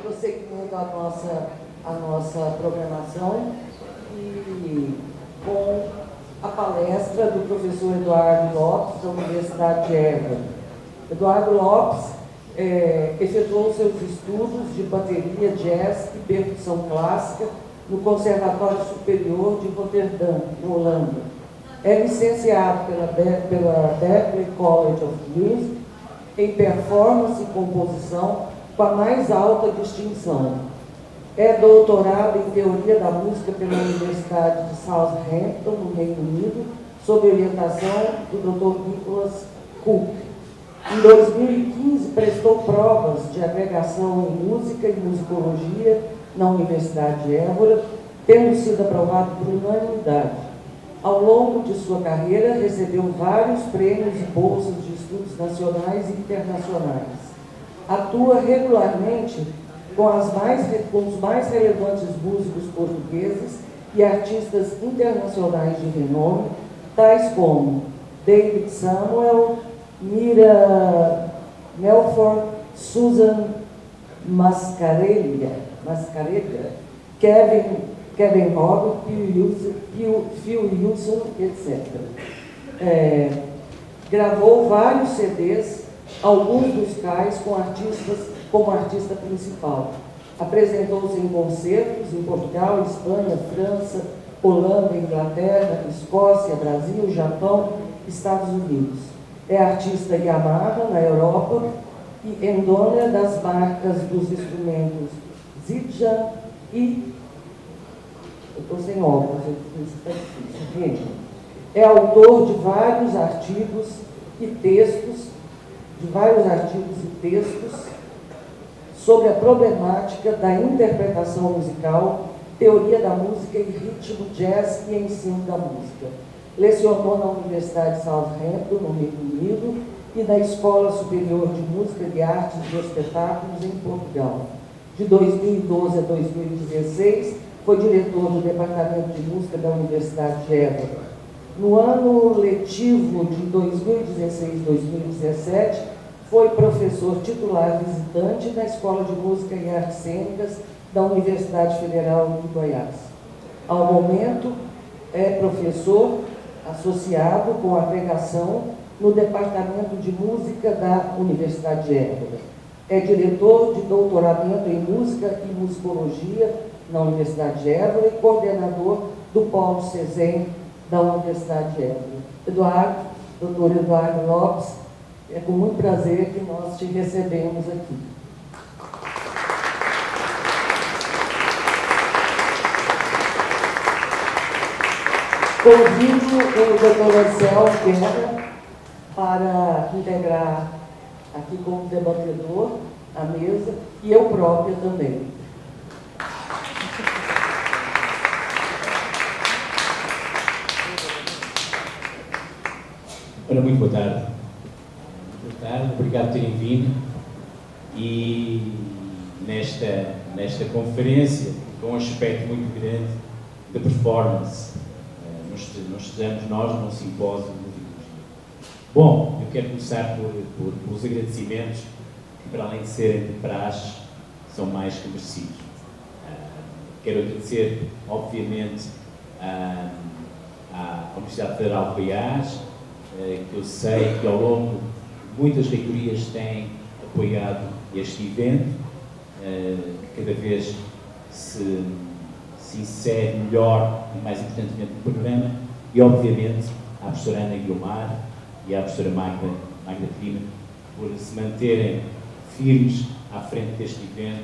prosseguimento a nossa programação e com a palestra do professor Eduardo Lopes, da Universidade de Évora. Eduardo Lopes efetuou seus estudos de bateria, jazz e percussão clássica no Conservatório Superior de Rotterdam, na Holanda. É licenciado pela Berklee College of Music em performance e composição com a mais alta distinção. É doutorado em Teoria da Música pela Universidade de Southampton, no Reino Unido, sob orientação do Dr. Nicholas Cook. Em 2015, prestou provas de agregação em música e musicologia na Universidade de Évora, tendo sido aprovado por unanimidade. Ao longo de sua carreira, recebeu vários prêmios e bolsas de estudos nacionais e internacionais. Atua regularmente com os mais relevantes músicos portugueses e artistas internacionais de renome, tais como David Samuel, Mira Melford, Susan Mascarelli, Kevin Robb, Phil Wilson, etc. Gravou vários CDs, alguns dos quais como artista principal. Apresentou-se em concertos em Portugal, Espanha, França, Holanda, Inglaterra, Escócia, Brasil, Japão, Estados Unidos. É artista Yamaha na Europa e endona das marcas dos instrumentos Zildjian e... Eu estou sem óculos, isso está difícil. É autor de vários artigos e textos, sobre a problemática da interpretação musical, teoria da música e ritmo, jazz e ensino da música. Lecionou na Universidade de Southampton, no Reino Unido, e na Escola Superior de Música e Artes e Espetáculos em Portugal. De 2012 a 2016, foi diretor do Departamento de Música da Universidade de Évora. No ano letivo de 2016-2017, foi professor titular visitante na Escola de Música e Artes Cênicas da Universidade Federal de Goiás. Ao momento, é professor associado com agregação no Departamento de Música da Universidade de Évora. É diretor de doutoramento em Música e Musicologia na Universidade de Évora e coordenador do Polo Cezanne da Universidade de Évora. Doutor Eduardo Lopes, é com muito prazer que nós te recebemos aqui. Convido o doutor Anselmo Guerra para integrar aqui como debatedor a mesa e eu própria também. Ora, muito boa tarde. Obrigado por terem vindo e nesta conferência com um aspecto muito grande de performance. Nós estudamos num simpósio de musicologia. Bom, eu quero começar pelos agradecimentos que, para além de serem de praxe, são mais que merecidos. Quero agradecer, obviamente, à Universidade Federal de Goiás, que eu sei que ao longo de muitas reitorias têm apoiado este evento, que cada vez se insere melhor e mais importantemente no programa, e obviamente à professora Ana Guilmar e à professora Magda Prima por se manterem firmes à frente deste evento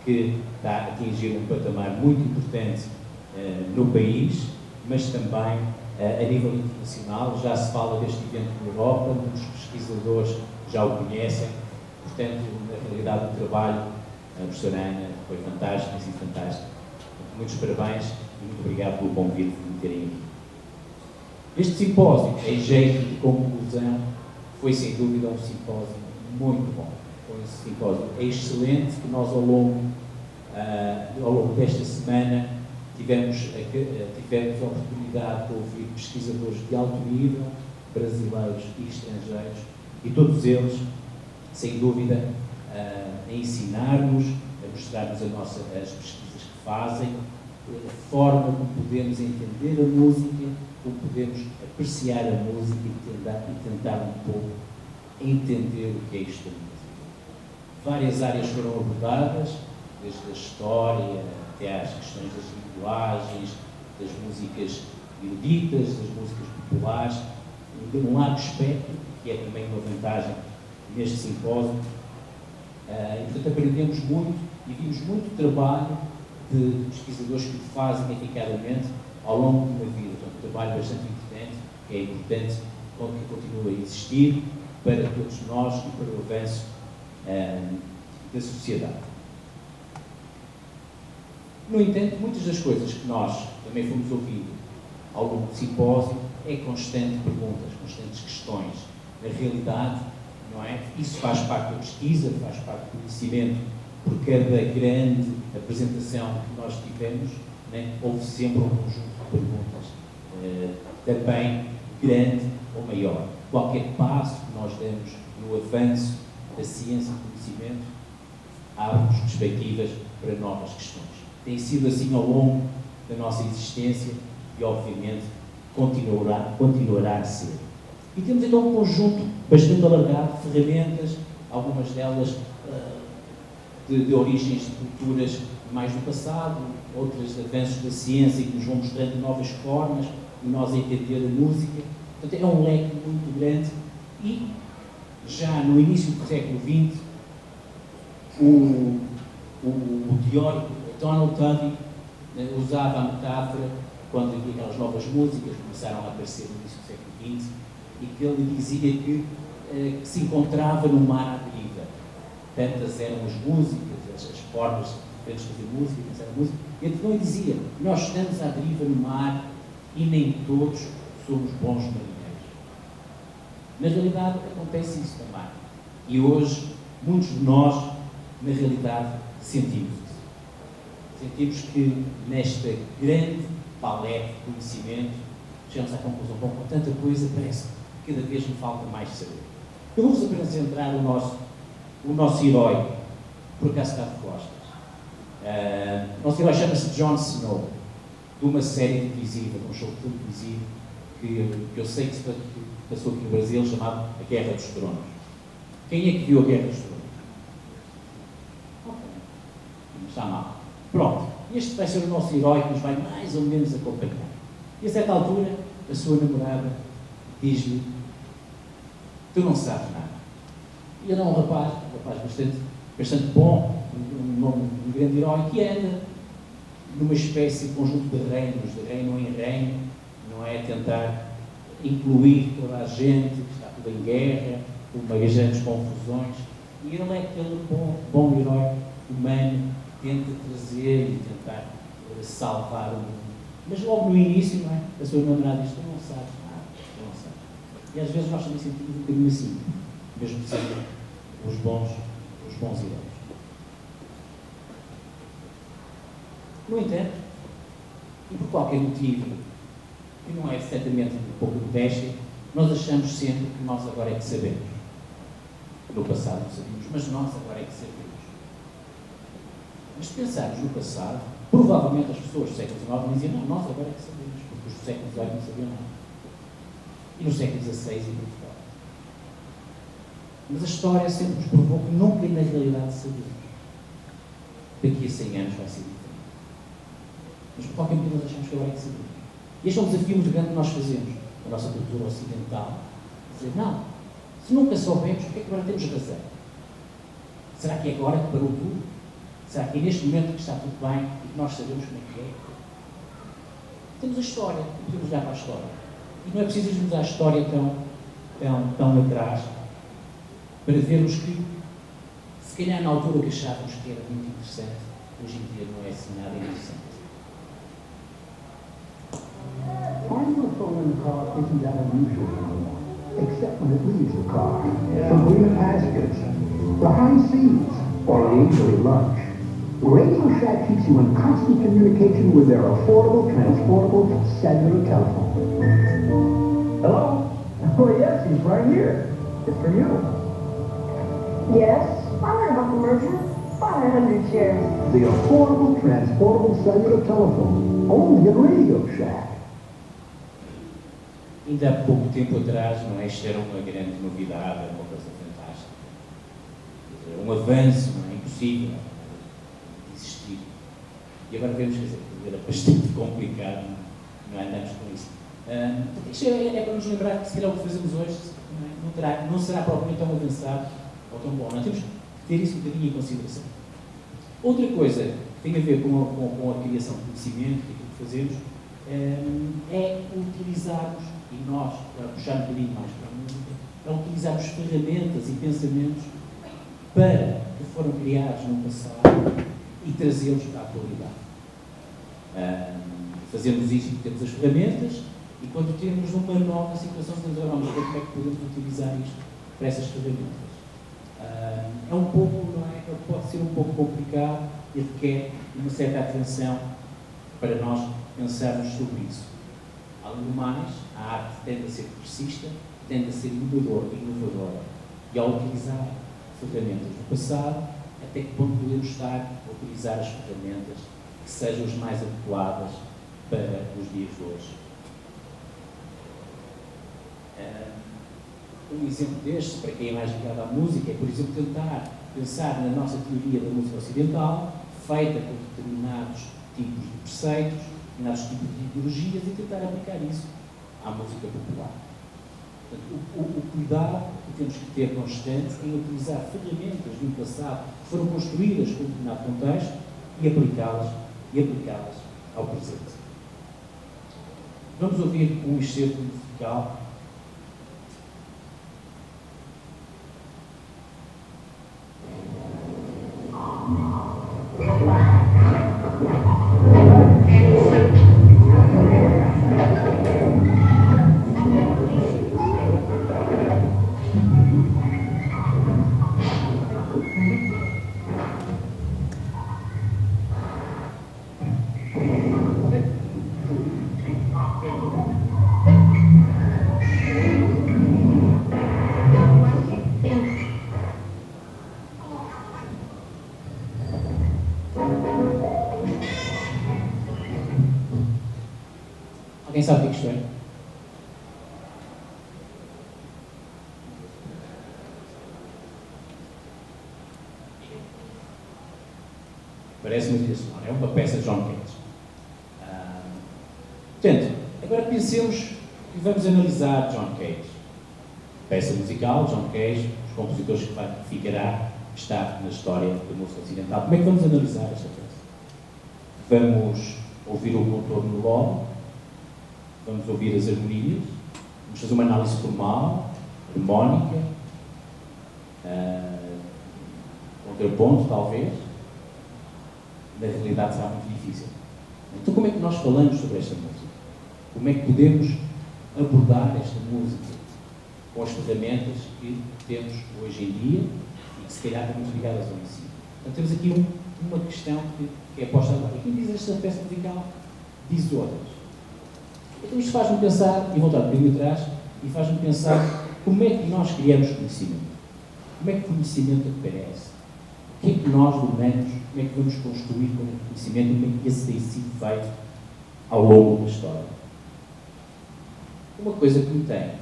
que está a atingir um patamar muito importante no país, mas também a nível internacional. Já se fala deste evento na Europa, muitos pesquisadores já o conhecem, portanto, na realidade, o trabalho da professora Ana foi fantástico, tem sido fantástico. Muitos parabéns e muito obrigado pelo convite de me terem aqui. Este simpósio, em jeito de conclusão, foi sem dúvida um simpósio muito bom. Foi um simpósio excelente que nós, ao longo desta semana, tivemos a oportunidade de ouvir pesquisadores de alto nível, brasileiros e estrangeiros, e todos eles, sem dúvida, a ensinar-nos, a mostrar-nos as pesquisas que fazem, a forma como podemos entender a música, como podemos apreciar a música e tentar um pouco entender o que é isto da música. Várias áreas foram abordadas, desde a história até às questões das linguagens, das músicas eruditas, das músicas populares, um largo espectro, que é também uma vantagem neste simpósio. E, portanto, aprendemos muito e vimos muito trabalho de pesquisadores que o fazem eficazmente ao longo de uma vida. Portanto, um trabalho bastante importante, que é importante que continue a existir para todos nós e para o avanço da sociedade. No entanto, muitas das coisas que nós também fomos ouvindo ao longo do simpósio é constante perguntas, constantes questões. Na realidade, não é? Isso faz parte da pesquisa, faz parte do conhecimento. Por cada grande apresentação que nós tivemos, né, houve sempre um conjunto de perguntas, também grande ou maior. Qualquer passo que nós damos no avanço da ciência e do conhecimento abre-nos perspectivas para novas questões. Tem sido assim ao longo da nossa existência e, obviamente, continuará a ser. E temos então um conjunto bastante alargado de ferramentas, algumas delas de origens de culturas mais do passado, outras de avanços da ciência que nos vão mostrando novas formas de nós entender a música. Portanto, é um leque muito grande e, já no início do século XX, o teórico Donald Tovey usava a metáfora quando aquelas novas músicas começaram a aparecer no início do século XX e que ele dizia que se encontrava no mar à deriva. Tantas eram as músicas, as formas diferentes de fazer música, de pensar a música. E então ele dizia, nós estamos à deriva no mar e nem todos somos bons marinheiros. Na realidade, acontece isso também. E hoje, muitos de nós, na realidade, sentimos isso. Sentimos que nesta grande palete de conhecimento, chegamos à conclusão, bom, com tanta coisa, parece que cada vez me falta mais saber. Eu vou-vos apenas centrar o nosso herói, por acaso está de costas. O nosso herói chama-se Jon Snow, de uma série televisiva, de um show televisivo, que eu sei que se passou aqui no Brasil, chamado A Guerra dos Tronos. Quem é que viu A Guerra dos Tronos? Ok, não está mal. Pronto, este vai ser o nosso herói que nos vai mais ou menos acompanhar. E a certa altura, a sua namorada diz-lhe, tu não sabes nada. E ele é um rapaz bastante bom, um grande herói que anda numa espécie de conjunto de reinos, de reino em reino, não é? Tentar incluir toda a gente, que está tudo em guerra, uma grandes confusões. E ele é aquele bom herói humano que tenta trazer e tentar salvar o mundo. Mas logo no início, não é? A sua namorada diz, tu não sabes nada, tu não sabes. E às vezes nós também sentimos um bocadinho assim, mesmo sendo os bons heróis. No entanto, e por qualquer motivo, que não é certamente um pouco modéstia, nós achamos sempre que nós agora é que sabemos. No passado não sabíamos, mas nós agora é que sabemos. Mas se pensarmos no passado, provavelmente as pessoas do século XIX diziam, não, nós agora é que sabemos, porque os do século XVIII não sabiam nada. E no século XVI e por fora. Mas a história sempre nos provou que nunca na realidade sabemos. Daqui a 100 anos vai ser diferente. Mas por qualquer motivo nós achamos que agora é que sabemos. E este é um desafio muito grande que nós fazemos, a nossa cultura ocidental. Dizer, não, se nunca soubemos, porque é que agora temos razão? Será que é agora que parou tudo? Será que é neste momento que está tudo bem e que nós sabemos como é que é? Temos a história, e podemos olhar para a história. E não é preciso irmos à história tão atrás para vermos que, se calhar na altura que achávamos que era muito interessante, hoje em dia não é assim nada interessante. Finding a phone in the car isn't that unusual anymore, except when it leaves the car, from the passengers, behind seats, or leisurely lunch. Radio Shack keeps you in constant communication with their affordable, transportable cellular telephone. Hello? Oh yes, he's right here. It's for you. Yes, I heard about the merger. About 100 shares. The affordable transportable cellular telephone, only at Radio Shack. Ainda há pouco tempo atrás, não é? Isto era uma grande novidade, era uma coisa fantástica. Era um avanço, não é? Impossível de existir. E agora vemos, quer dizer, era bastante complicado, não andamos com isso. Isto é para nos lembrar que se calhar o que fazemos hoje não será propriamente tão avançado ou tão bom. Nós temos que ter isso um bocadinho em consideração. Outra coisa que tem a ver com a criação de conhecimento e aquilo que fazemos é utilizarmos, e nós, para puxar um bocadinho mais para a música, é utilizarmos ferramentas e pensamentos que foram criados no passado e trazê-los para a atualidade. Fazemos isto, temos as ferramentas, e quando temos uma nova situação, vamos ver como é que podemos utilizar isto para essas ferramentas. É um pouco, não é? Pode ser um pouco complicado e requer uma certa atenção para nós pensarmos sobre isso. Além do mais, a arte tende a ser progressista, tende a ser inovadora. E ao utilizar ferramentas do passado, até que ponto podemos estar a utilizar as ferramentas que sejam as mais adequadas para os dias de hoje. Um exemplo deste, para quem é mais ligado à música, é, por exemplo, tentar pensar na nossa teoria da música ocidental, feita por determinados tipos de preceitos, determinados tipos de ideologias, e tentar aplicar isso à música popular. Portanto, o cuidado que temos que ter constante em utilizar ferramentas do passado que foram construídas com um determinado contexto e aplicá-las ao presente. Vamos ouvir um excerto musical. Alguém sabe o que isto é? Parece uma trilha sonora, é uma peça de John Cage. Portanto, agora pensemos e vamos analisar John Cage. Peça musical, John Cage, os compositores que ficará, está na história da música ocidental. Como é que vamos analisar esta peça? Vamos ouvir o contorno logo, vamos ouvir as harmonias, vamos fazer uma análise formal, harmónica, contraponto, talvez. Na realidade será muito difícil. Então, como é que nós falamos sobre esta música? Como é que podemos abordar esta música com as ferramentas que temos hoje em dia e que se calhar estão muito ligadas ao ensino? Então, temos aqui uma questão que é posta agora. E quem diz esta peça musical diz outras. Então, isto faz-me pensar, e voltar um bocadinho atrás, e faz-me pensar como é que nós criamos conhecimento. Como é que o conhecimento aparece? O que é que nós dominamos? Como é que vamos construir com o conhecimento? Como é que esse tem sido feito ao longo da história? Uma coisa que me tem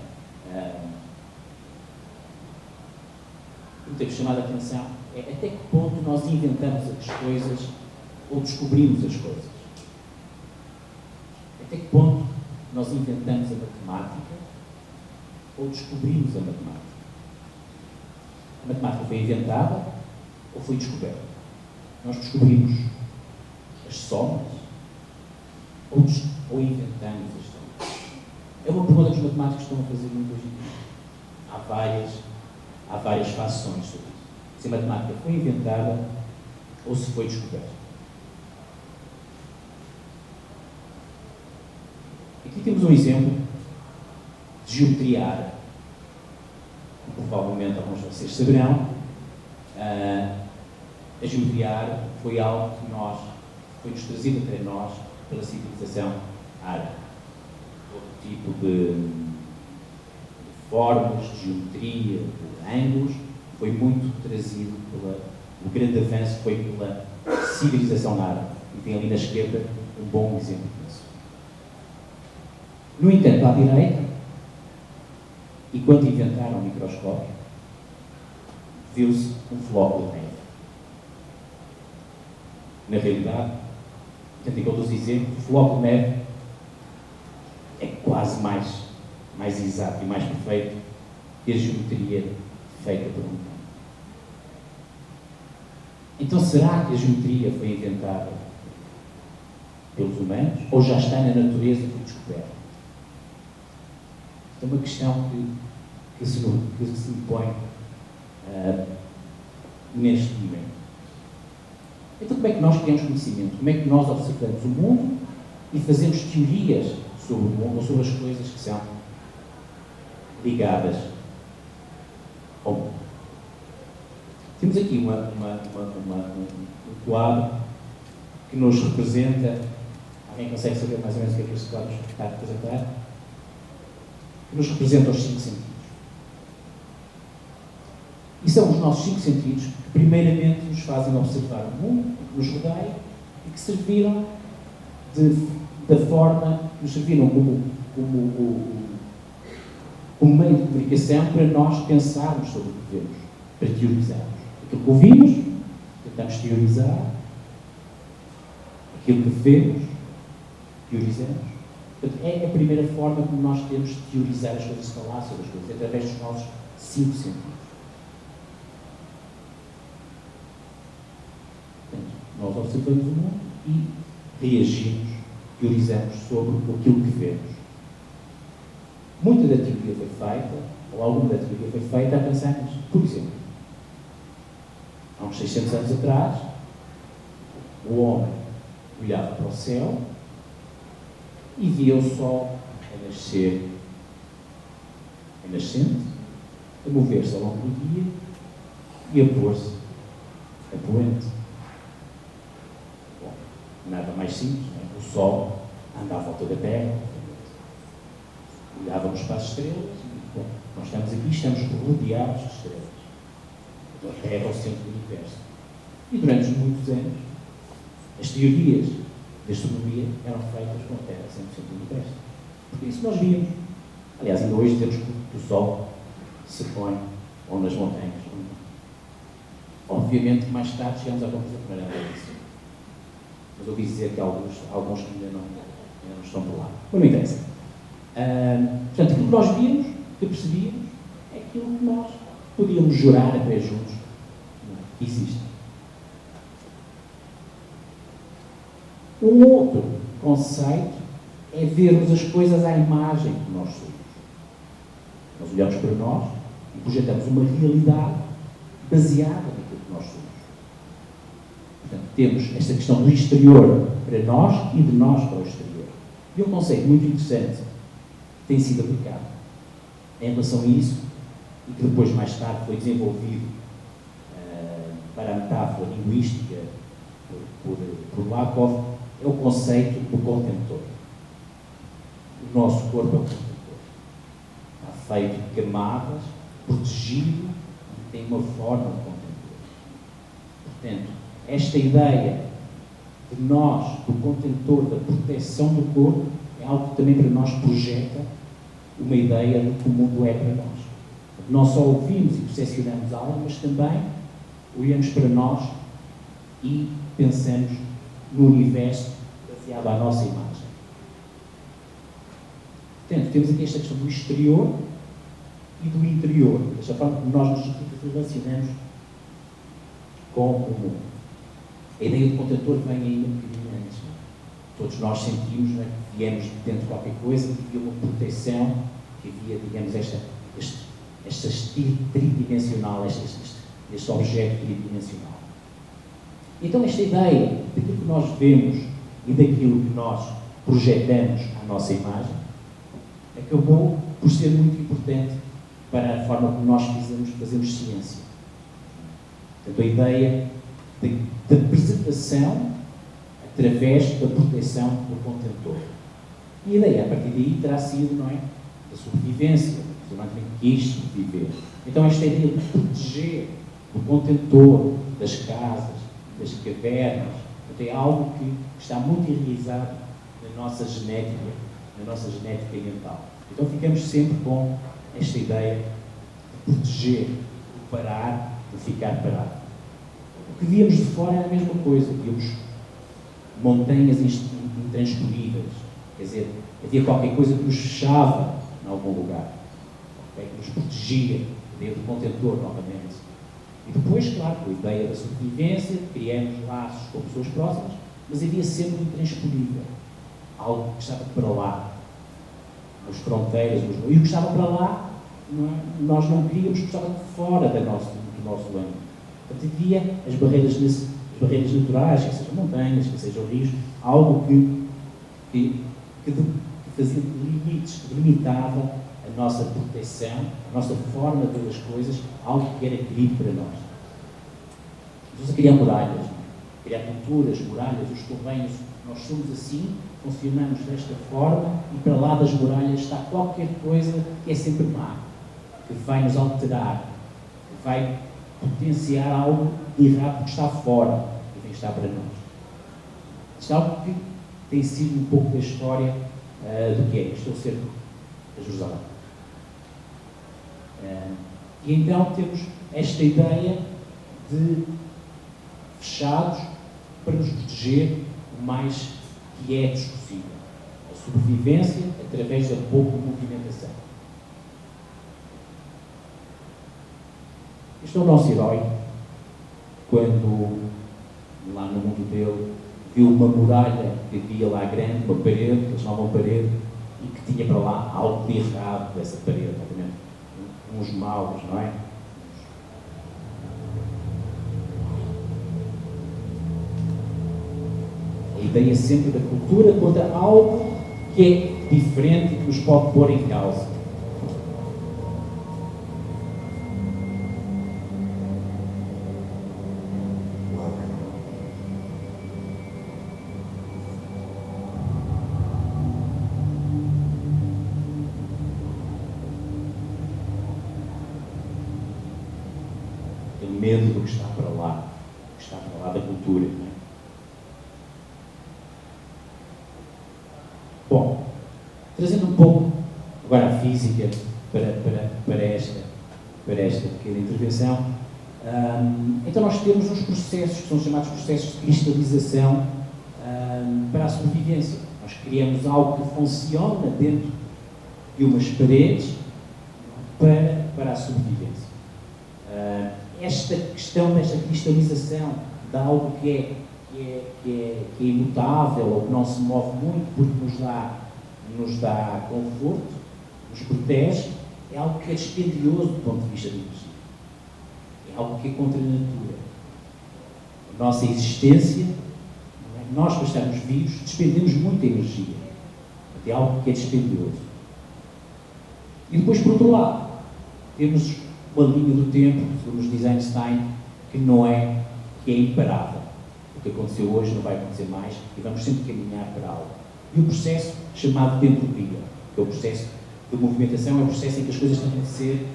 chamado a atenção é até que ponto nós inventamos as coisas ou descobrimos as coisas. Até que ponto nós inventamos a matemática ou descobrimos a matemática. A matemática foi inventada ou foi descoberta? Nós descobrimos as somas ou inventamos as somas? É uma pergunta que os matemáticos estão a fazer muito hoje em dia. Há várias fações sobre isso. Se a matemática foi inventada ou se foi descoberta. Aqui temos um exemplo de geometria árabe. Provavelmente alguns de vocês saberão. A geometria árabe foi algo que foi-nos trazido até nós pela civilização árabe. Todo tipo de formas, de geometria, de ângulos, foi muito trazido pela o grande avanço foi pela civilização árabe. E tem ali na esquerda um bom exemplo disso. No entanto, à direita, e quando inventaram o microscópio, viu-se um floco de neve. Na realidade, tendo em conta os exemplos, o floco de neve é quase mais exato e mais perfeito que a geometria feita por um humano. Então, será que a geometria foi inventada pelos humanos ou já está na natureza por descoberta? É uma questão que se me põe neste momento. Então, como é que nós criamos conhecimento? Como é que nós observamos o mundo e fazemos teorias sobre o mundo ou sobre as coisas que são ligadas ao mundo? Temos aqui um quadro que nos representa. Alguém consegue saber mais ou menos o que é que este quadro está a representar? Que nos representa os 5 sentidos. E são os nossos 5 sentidos que, primeiramente, nos fazem observar o mundo que nos rodeia e que serviram da forma, nos serviram como meio de comunicação para nós pensarmos sobre o que vemos, para teorizarmos. Aquilo que ouvimos, tentamos teorizar. Aquilo que vemos, teorizamos. Portanto, é a primeira forma como nós temos de teorizar as coisas, falar sobre as coisas, através dos nossos 5 sentidos. Portanto, nós observamos o mundo e reagimos, teorizamos sobre aquilo que vemos. Muita da teoria foi feita, ou alguma da teoria foi feita a pensar nisto. Por exemplo, há uns 600 anos atrás, o homem olhava para o céu e via o sol a nascer, a nascente, a mover-se ao longo do dia e a pôr-se a poente. Bom, nada mais simples, não é? O sol anda à volta da Terra, olhávamos para as estrelas e, bom, nós estamos aqui, estamos rodeados de estrelas. Então, a Terra é o centro do universo. E durante muitos anos, as teorias de astronomia eram feitas com a Terra, 100% do universo. Porque isso nós víamos. Aliás, ainda hoje temos que o Sol se põe ou nas montanhas. Obviamente, mais tarde chegamos à conclusão que não era isso. Mas ouvi dizer que alguns que ainda não estão por lá. Mas não interessa. Portanto, aquilo que nós víamos, que percebíamos, é aquilo que nós podíamos jurar a pé juntos que existe. Um outro conceito é vermos as coisas à imagem que nós somos. Nós olhamos para nós e projetamos uma realidade baseada naquilo que nós somos. Portanto, temos esta questão do exterior para nós e de nós para o exterior. E um conceito muito interessante que tem sido aplicado em relação a isso e que depois, mais tarde, foi desenvolvido para a metáfora linguística por Lakoff, é o conceito do contentor. O nosso corpo é um contentor. Está feito de camadas, protegido e tem uma forma de contentor. Portanto, esta ideia de nós, do contentor, da proteção do corpo, é algo que também para nós projeta uma ideia do que o mundo é para nós. Não só ouvimos e percepcionamos algo, mas também olhamos para nós e pensamos no universo baseado à nossa imagem. Portanto, temos aqui esta questão do exterior e do interior, desta forma que nós nos relacionamos com o mundo. A ideia do contentor vem ainda um bocadinho antes. Todos nós sentimos, né, que viemos de dentro de qualquer coisa, que havia uma proteção, que havia, digamos, este tridimensional, este objeto tridimensional. Então, esta ideia daquilo que nós vemos e daquilo que nós projetamos à nossa imagem acabou por ser muito importante para a forma como nós fazemos ciência. Portanto, a ideia da preservação através da proteção do contentor. E a ideia, a partir daí, terá sido, não é, da sobrevivência. O ser humano também quis sobreviver. Então, esta ideia de proteger do contentor, das casas, das cavernas. Portanto, é algo que está muito enraizado na nossa genética mental. Então ficamos sempre com esta ideia de proteger, de parar, de ficar parado. O que víamos de fora era a mesma coisa, víamos montanhas intransponíveis, quer dizer, havia qualquer coisa que nos fechava em algum lugar, okay? Que nos protegia dentro do contentor novamente. E depois, claro, com a ideia da sobrevivência, criamos laços com pessoas próximas, mas havia sempre um intransponível, algo que estava para lá, nas fronteiras, e o que estava para lá, nós não queríamos que estava fora do nosso âmbito. Portanto, havia as barreiras naturais, que sejam montanhas, que sejam rios, algo que fazia limites, que limitava a nossa proteção, a nossa forma de ver as coisas, algo que era querido para nós. Estamos a criar muralhas, criar culturas, muralhas, os convênios. Nós somos assim, funcionamos desta forma e para lá das muralhas está qualquer coisa que é sempre má, que vai nos alterar, que vai potenciar algo de errado que está fora e vem estar para nós. Isto é algo que tem sido um pouco da história do que é. Estou a ser a Jerusalém. E então temos esta ideia de fechados para nos proteger o mais quietos possível. A sobrevivência através da pouca movimentação. Este é o nosso herói, quando, lá no mundo dele, viu uma muralha que havia lá grande, uma parede, que eles chamavam parede, e que tinha para lá algo de errado dessa parede, obviamente. Uns maus, não é? A ideia sempre da cultura contra algo que é diferente e que nos pode pôr em causa. Medo do que está para lá, da cultura. Não é? Bom, trazendo um pouco agora a física para esta pequena intervenção, então nós temos uns processos que são chamados processos de cristalização para a sobrevivência. Nós criamos algo que funciona dentro de umas paredes para a sobrevivência. Esta questão desta cristalização de algo que é imutável ou que não se move muito porque nos dá conforto, nos protege, é algo que é dispendioso do ponto de vista da energia. É algo que é contra a natura. A nossa existência, nós para estarmos vivos, despendemos muita energia. É algo que é dispendioso. E depois, por outro lado, temos uma linha do tempo, segundo nos diz Einstein, que é imparável. O que aconteceu hoje não vai acontecer mais e vamos sempre caminhar para algo. E o processo chamado de entropia, que é o processo de movimentação, é o processo em que as coisas têm que ser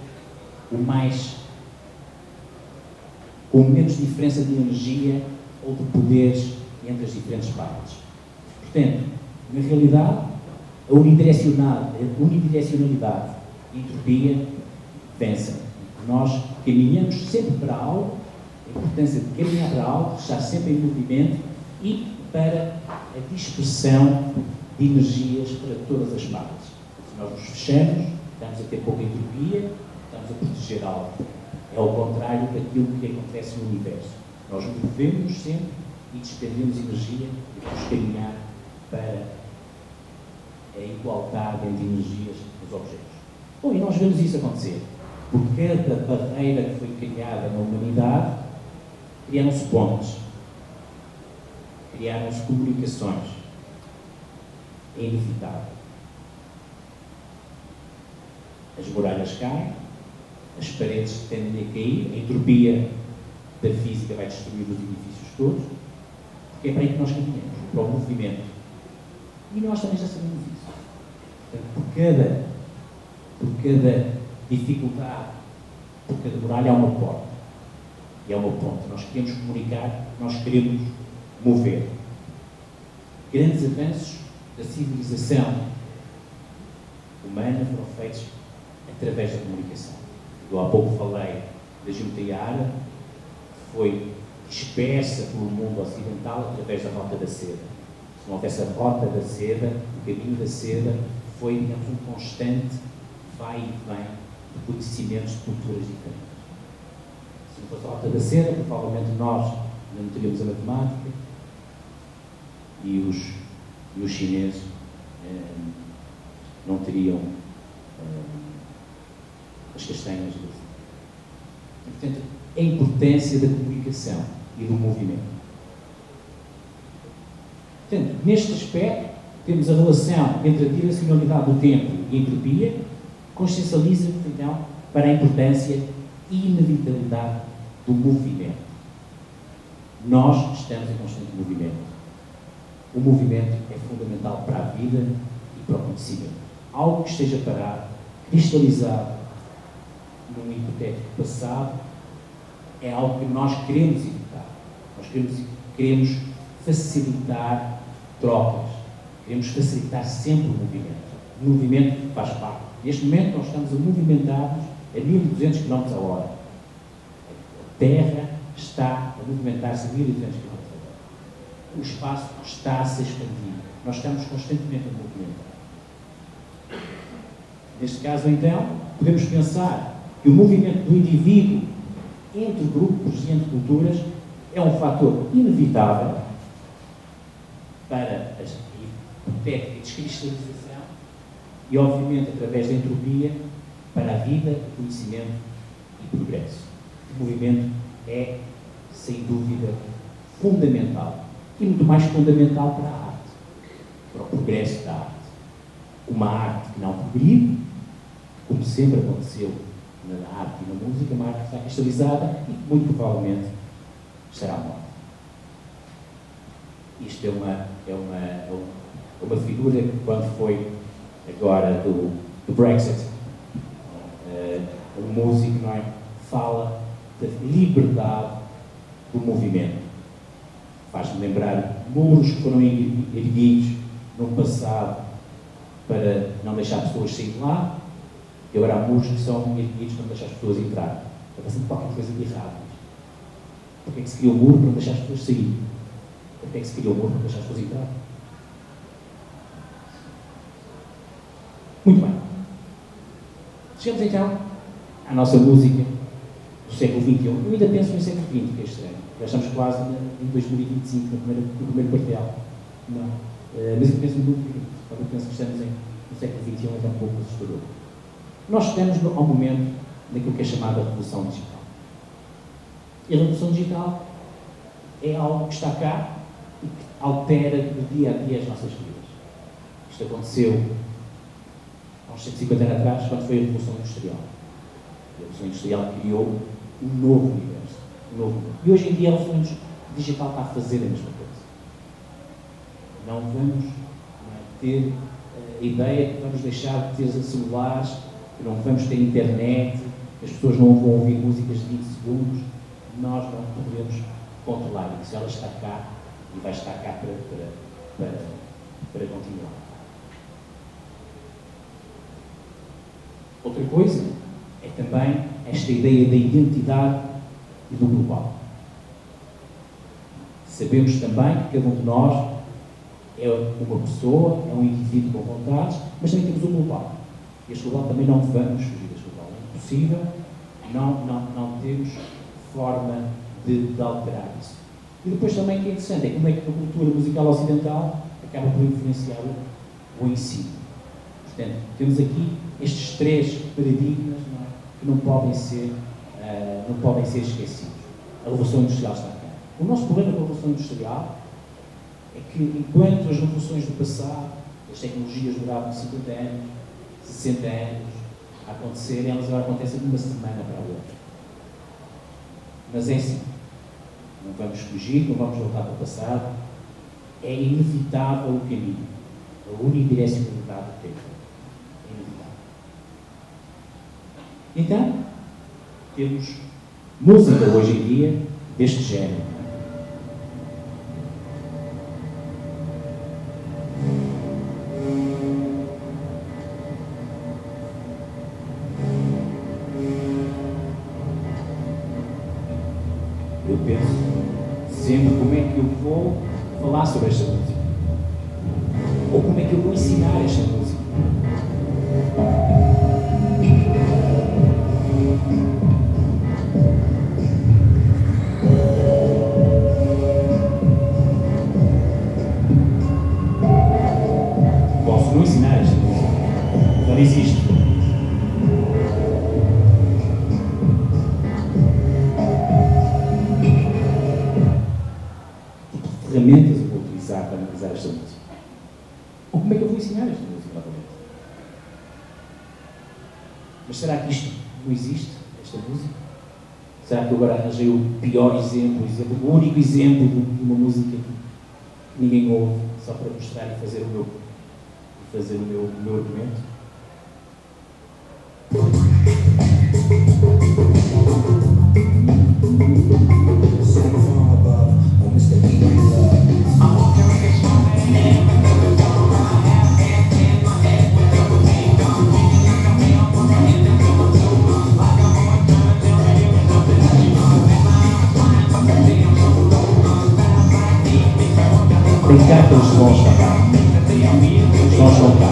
com menos diferença de energia ou de poderes entre as diferentes partes. Portanto, na realidade, a unidirecionalidade e a entropia vencem. Nós caminhamos sempre para algo, a importância de caminhar para algo, estar sempre em movimento e para a dispersão de energias para todas as partes. Se nós nos fechamos, estamos a ter pouca entropia, estamos a proteger algo. É ao contrário daquilo que acontece no universo. Nós movemos sempre e despendemos energia e vamos caminhar para a igualdade entre energias dos objetos. Bom, e nós vemos isso acontecer. Por cada barreira que foi criada na humanidade, criaram-se pontes, criaram-se comunicações. É inevitável. As muralhas caem, as paredes tendem a cair, a entropia da física vai destruir os edifícios todos, porque é para aí que nós caminhamos, para o movimento. E nós também já sabemos isso. Portanto, por cada dificuldade, por cada muralha há uma porta. E é uma ponte. Nós queremos comunicar, nós queremos mover. Grandes avanços da civilização humana foram feitos através da comunicação. Eu há pouco falei da geometria árabe, que foi dispersa pelo mundo ocidental através da Rota da Seda. Se não houvesse a Rota da Seda, o caminho da seda foi, digamos, um constante vai e vem de conhecimentos de culturas diferentes. Se não fosse a Rota da Seda, provavelmente nós não teríamos a matemática e os chineses não teriam as castanhas. E, portanto, a importância da comunicação e do movimento. Portanto, neste aspecto, temos a relação entre a direcionalidade do tempo e a entropia, consciencializa, então, para a importância e inevitabilidade do movimento. Nós estamos em constante movimento. O movimento é fundamental para a vida e para o conhecimento. Algo que esteja parado, cristalizado num hipotético passado, é algo que nós queremos evitar. Nós queremos facilitar trocas. Queremos facilitar sempre o movimento. O movimento faz parte. Neste momento nós estamos a movimentar-nos a 1200 km a hora. A Terra está a movimentar-se a 1200 km a hora. O espaço está a se expandir. Nós estamos constantemente a movimentar. Neste caso, então, podemos pensar que o movimento do indivíduo entre grupos e entre culturas é um fator inevitável para a hipotética descristalização e, obviamente, através da entropia, para a vida, o conhecimento e progresso. O movimento é, sem dúvida, fundamental e muito mais fundamental para a arte, para o progresso da arte. Uma arte que não progride, como sempre aconteceu na arte e na música, uma arte que está cristalizada e que muito provavelmente estará morta. Isto é uma figura que, quando foi agora do Brexit, um músico, não é, fala da liberdade do movimento. Faz-me lembrar muros que foram erguidos no passado para não deixar pessoas sair de lá, e agora há muros que são erguidos para não deixar as pessoas entrar. Está passando qualquer coisa de errado. Porque é que se criou o muro para não deixar as pessoas sair? Porque é que se criou o muro para não deixar as pessoas entrar? Muito bem. Chegamos então à nossa música do século XXI. Eu ainda penso no século XX, que é estranho. Já estamos quase em 2025, no primeiro quartel. Não. Mas eu penso no mundo XX. Quando eu penso que estamos no século XXI, é um pouco assustador. Nós estamos ao momento daquilo que é chamada Revolução Digital. E a Revolução Digital é algo que está cá e que altera do dia a dia as nossas vidas. Isto aconteceu há uns 150 anos atrás, quando foi a Revolução Industrial. A Revolução Industrial criou um novo universo. E hoje em dia a Revolução Digital está a fazer a mesma coisa. Não vamos ter a ideia que vamos deixar de ter celulares, que não vamos ter internet, que as pessoas não vão ouvir músicas de 20 segundos. Nós não podemos controlar isso. Ela está cá e vai estar cá para continuar. Outra coisa é também esta ideia da identidade e do global. Sabemos também que cada um de nós é uma pessoa, é um indivíduo com vontades, mas também temos o global. Este global também não vamos fugir deste global. É impossível, não temos forma de alterar isso. E depois também o que é interessante é como é que a cultura musical ocidental acaba por influenciar o ensino. Portanto, temos aqui estes três paradigmas, não é, que não podem ser esquecidos. A Revolução Industrial está cá. O nosso problema com a Revolução Industrial é que, enquanto as revoluções do passado, as tecnologias duravam 50 anos, 60 anos a acontecerem, elas agora acontecem de uma semana para a outra. Mas é assim, não vamos fugir, não vamos voltar para o passado, é inevitável o caminho, a unidirecionalidade do tempo. É inevitável. Então, temos música hoje em dia deste género. Eu penso sempre como é que eu vou falar sobre esta música. Ou como é que eu vou ensinar esta música. Posso não ensinar esta música. Ela existe. Que ferramentas eu vou utilizar para analisar esta música? Ou como é que eu vou ensinar esta música novamente? Mas será que isto não existe, esta música? Será que eu agora arranjei o pior exemplo, o único exemplo de uma música que ninguém ouve, só para mostrar e fazer o meu argumento? Tem cá aqueles sons também. Os sons são cá.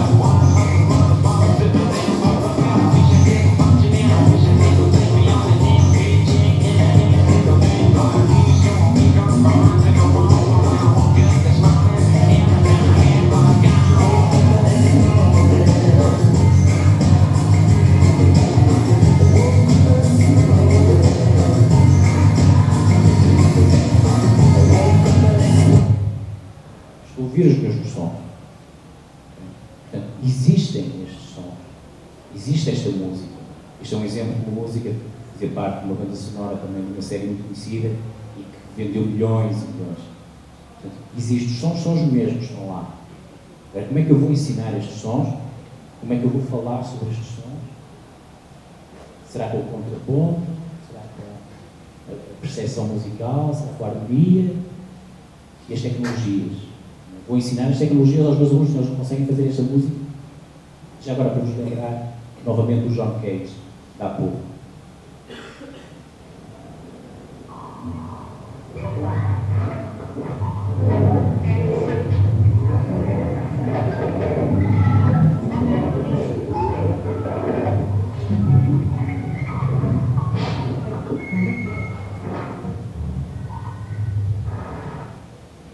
Ouvir os mesmos sons. Portanto, existem estes sons. Existe esta música. Isto é um exemplo de uma música que fazia parte de uma banda sonora também de uma série muito conhecida e que vendeu milhões e milhões. Portanto, existe. Os sons são os mesmos, estão lá. Agora, como é que eu vou ensinar estes sons? Como é que eu vou falar sobre estes sons? Será com o contraponto? Será com a percepção musical? Será com a harmonia? E as tecnologias? Vou ensinar as tecnologias aos meus alunos, nós não conseguem fazer esta música. Já agora para nos lembrar novamente do John Cage, de há pouco.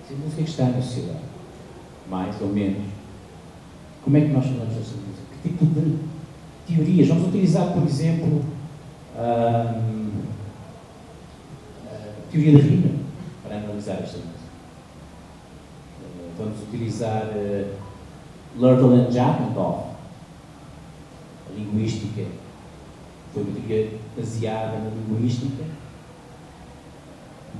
Essa música que está na sociedade, mais ou menos. Como é que nós falamos desta música? Que tipo de teorias? Vamos utilizar, por exemplo, a teoria da rima para analisar esta música. Vamos utilizar Lertle and Jackanoff, a linguística. Foi uma teoria baseada na linguística,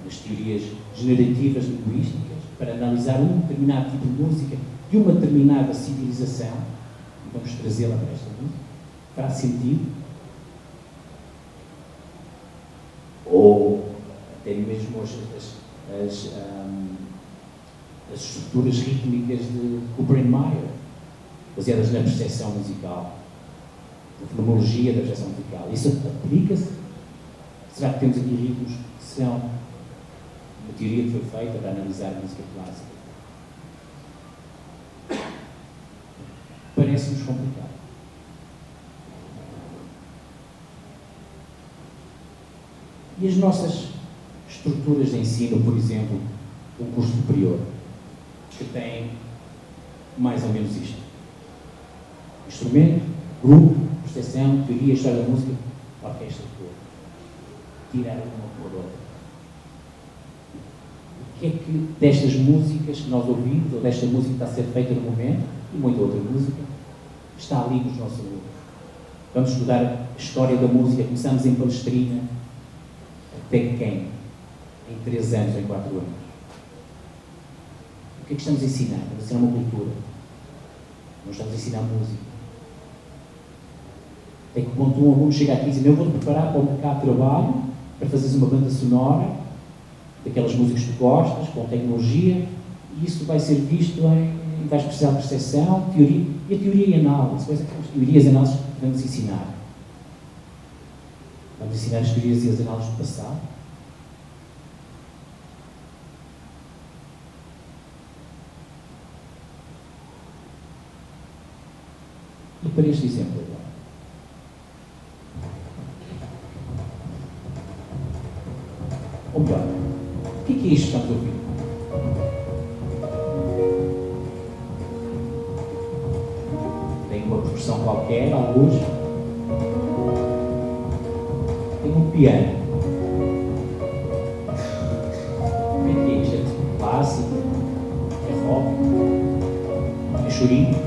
nas teorias generativas linguísticas, para analisar um determinado tipo de música de uma determinada civilização, e vamos trazê-la para esta música. Fará sentido? Ou até mesmo as estruturas rítmicas de Cooper and Meyer, baseadas na percepção musical, na fenomenologia da percepção musical. Isso aplica-se? Será que temos aqui ritmos que são uma teoria que foi feita para analisar a música clássica? Parece-nos complicado. E as nossas estruturas de ensino, por exemplo, o curso superior, que tem mais ou menos isto: instrumento, grupo, percepção, teoria, história da música, orquestra de cor. Tirar uma por outra. O que é que destas músicas que nós ouvimos, ou desta música que está a ser feita no momento, e muita outra música, está ali nos nossos alunos? Vamos estudar a história da música, começamos em Palestrina, até quem? Em 3 anos, em 4 anos. O que é que estamos a ensinar? Estamos a ensinar uma cultura. Não estamos a ensinar música. Até que ponto um aluno chega aqui e diz: eu vou-te preparar para o mercado de trabalho para fazeres uma banda sonora daquelas músicas que tu gostas, com tecnologia, e isso vai ser visto vais precisar de percepção, teoria, e a teoria e análise, quais são as teorias e análises que vamos ensinar? Vamos ensinar as teorias e as análises do passado? E para este exemplo agora. Ou melhor, o que é isto que estamos a ouvir? Tem uma proporção qualquer, à luz. Tem um piano. Como é que é isto? É clássico? É rock? É chorinho?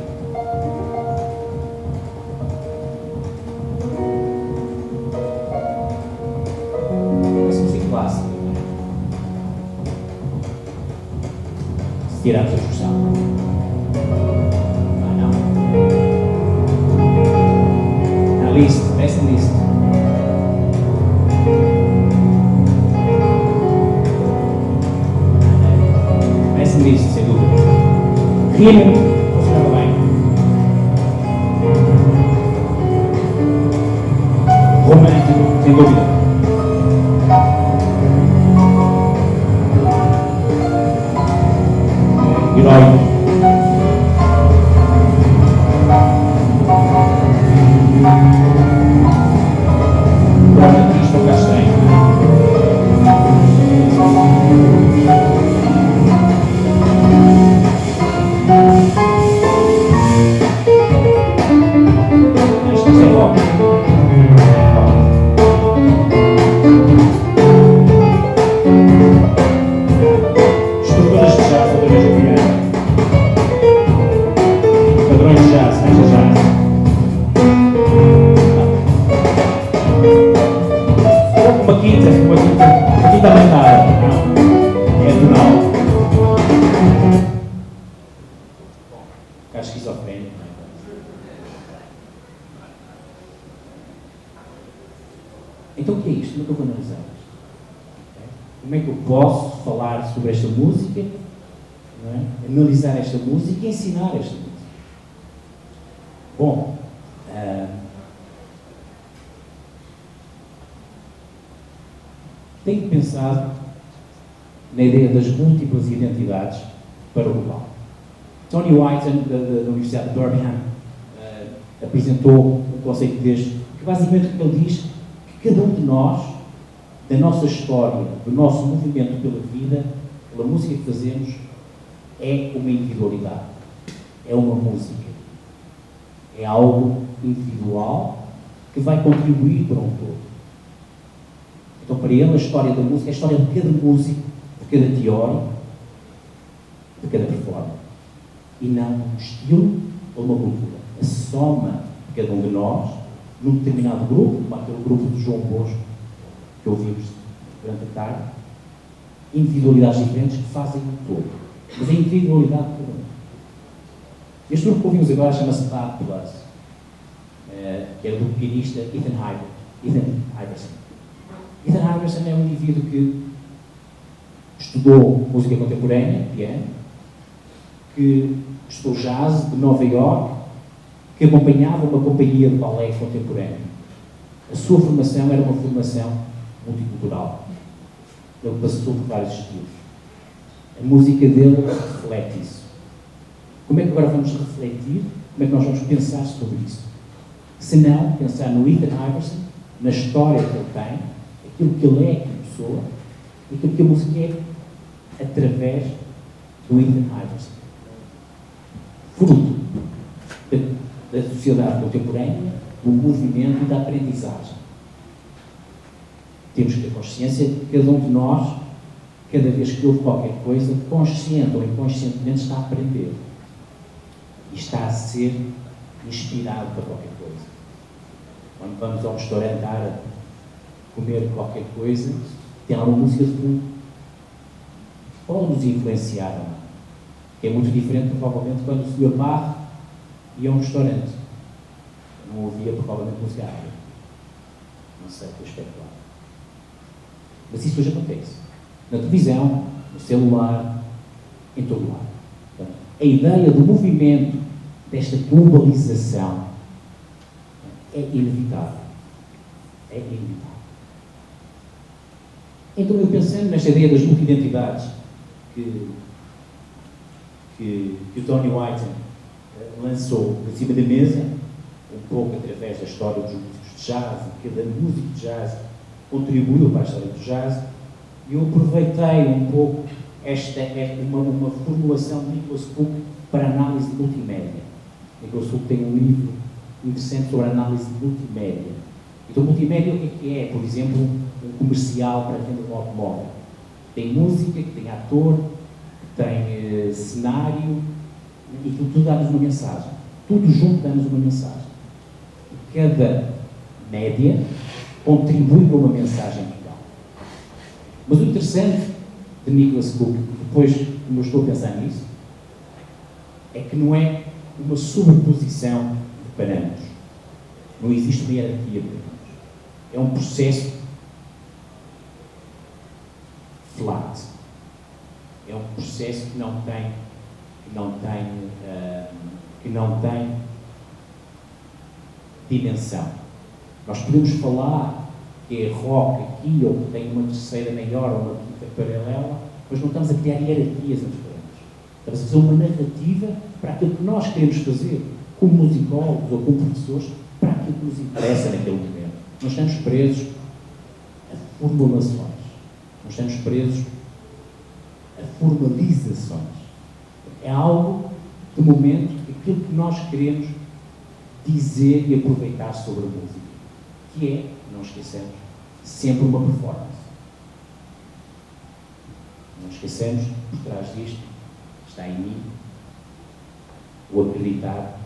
Tiramos a discussão. Não. Na lista, peça lista. Peça lista, sem dúvida. Rimo, funcionava bem. Romântico, sem dúvida. Herói. Romantista ou castanho. Isto é rock. Estruturas de jazz através do piano. Padrões de jazz, caixa jazz. Uma quinta aumentada. É tonal. Acho esquizofrénico, não é? Então o que é isto? Como é que eu vou analisar isto? Como é que eu posso falar sobre esta música, não é? Analisar esta música e ensinar esta música? Bom, tenho pensado na ideia das múltiplas identidades para o global. Tony Whiten, da Universidade de Durham, apresentou um conceito deste, que basicamente o que ele diz que cada um de nós, da nossa história, do nosso movimento pela vida, pela música que fazemos, é uma individualidade, é uma música. É algo individual que vai contribuir para um todo. Então, para ele, a história da música é a história de cada músico, de cada teórico, de cada performer. E não um estilo ou uma cultura. A soma de cada um de nós, num determinado grupo, como aquele grupo de João Bosco, que ouvimos durante a tarde, individualidades diferentes que fazem um todo. Mas a individualidade de cada um. Este grupo que ouvimos agora chama-se Bad Plus, que era do pianista Ethan Iverson. Ethan Iverson é um indivíduo que estudou música contemporânea, piano, que estudou jazz de Nova York, que acompanhava uma companhia de balé contemporâneo. A sua formação era uma formação multicultural. Ele passou por vários estilos. A música dele reflete isso. Como é que agora vamos refletir? Como é que nós vamos pensar sobre isso? Se não, pensar no Ethan Iverson, na história que ele tem, aquilo que ele é como pessoa, e aquilo que a música é através do Ethan Iverson. Fruto da sociedade contemporânea, do movimento e da aprendizagem. Temos que ter consciência de que cada um de nós, cada vez que ouve qualquer coisa, consciente ou inconscientemente está a aprender. E está a ser inspirado para qualquer coisa. Quando vamos a um restaurante árabe comer qualquer coisa, tem lá uma música de fundo. Pode nos influenciar, não é? Que é muito diferente, provavelmente, quando o Sr. Barre ia a um restaurante. Não ouvia, provavelmente, música árabe. Não sei, estou especulando. Mas isso hoje acontece. Na televisão, no celular, em todo lado. Portanto, a ideia do movimento, desta globalização, é inevitável. É inevitável. Então, eu pensando nesta ideia das multidentidades que o Tony Whiten lançou acima da mesa, um pouco através da história dos músicos de jazz, e cada músico de jazz contribuiu para a história do jazz, e eu aproveitei um pouco uma formulação de Nicholas Cook para análise de multimédia. Nicholas Cook tem um livro interessante sobre a análise de multimédia. Então, multimédia, o que é? Por exemplo, um comercial para a venda de um automóvel. Tem música, que tem ator, que tem cenário, e tudo dá-nos uma mensagem. Tudo junto dá-nos uma mensagem. E cada média contribui para uma mensagem legal. Mas o interessante de Nicholas Cook, depois que eu estou a pensar nisso, é que não é uma sobreposição de parâmetros. Não existe uma hierarquia de parâmetros. É um processo flat. É um processo que não tem dimensão. Nós podemos falar que é rock aqui, ou que tem uma terceira maior ou uma quinta paralela, mas não estamos a criar hierarquias entre parâmetros. Estamos a fazer uma narrativa para aquilo que nós queremos fazer, como musicólogos ou como professores, para aquilo que nos interessa naquele momento. Não estamos presos a formulações. Não estamos presos a formalizações. É algo, de momento, aquilo que nós queremos dizer e aproveitar sobre a música, que é, não esqueçamos, sempre uma performance. Não esqueçamos, por trás disto, está em mim o acreditar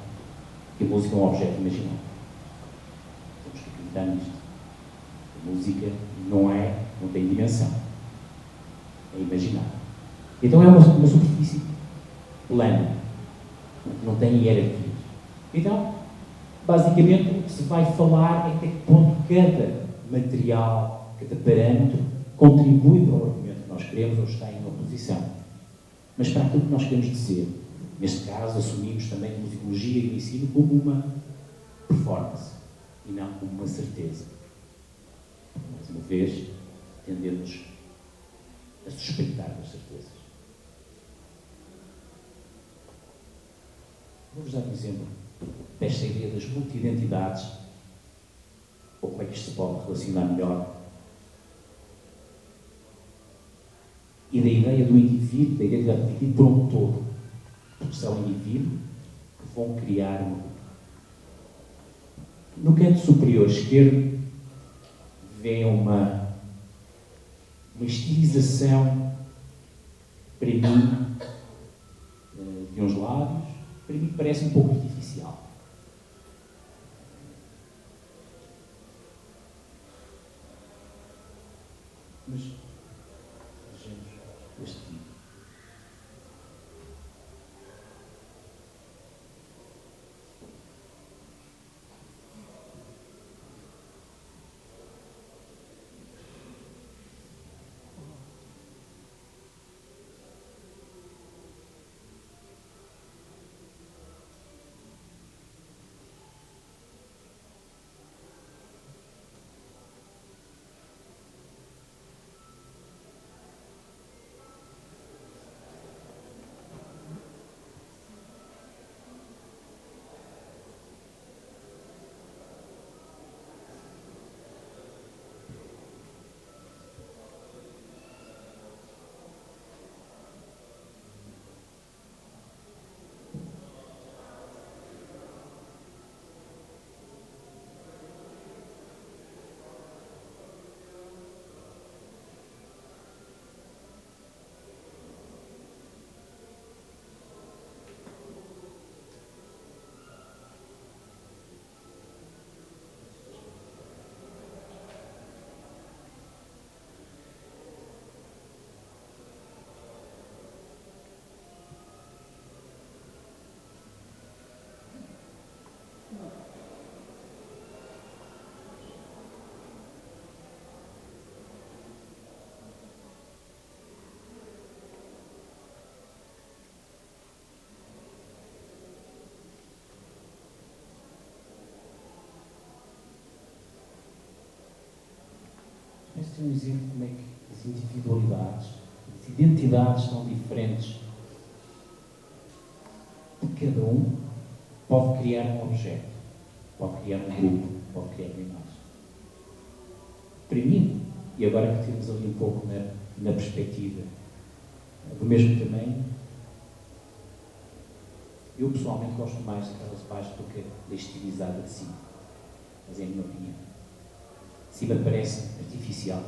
que a música é um objeto imaginário. Temos que acreditar nisto. A música não tem dimensão. É imaginário. Então é uma superfície plana. Não tem hierarquias. Então, basicamente, o que se vai falar é até que ponto cada material, cada parâmetro, contribui para o argumento que nós queremos ou está em oposição. Mas para aquilo que nós queremos dizer, neste caso, assumimos também a musicologia e o ensino como uma performance e não como uma certeza. Mais uma vez, tendemos a suspeitar das certezas. Vou-vos dar um exemplo desta ideia das multidentidades, ou como é que isto se pode relacionar melhor, e da ideia do indivíduo, da ideia do indivíduo por um todo, porque são indivíduos que vão criar uma cultura. No canto superior esquerdo, vê uma estilização, para mim, de uns lábios, para mim parece um pouco artificial. Mas vejamos este vídeo. ser um exemplo de como é que as individualidades, as identidades são diferentes. Cada um pode criar um objeto, pode criar um grupo, pode criar uma imagem. Para mim, e agora que temos ali um pouco na perspectiva do mesmo tamanho, eu pessoalmente gosto mais daquelas baixas do que da estilizada de cima. Mas é a minha opinião. De cima parece artificial.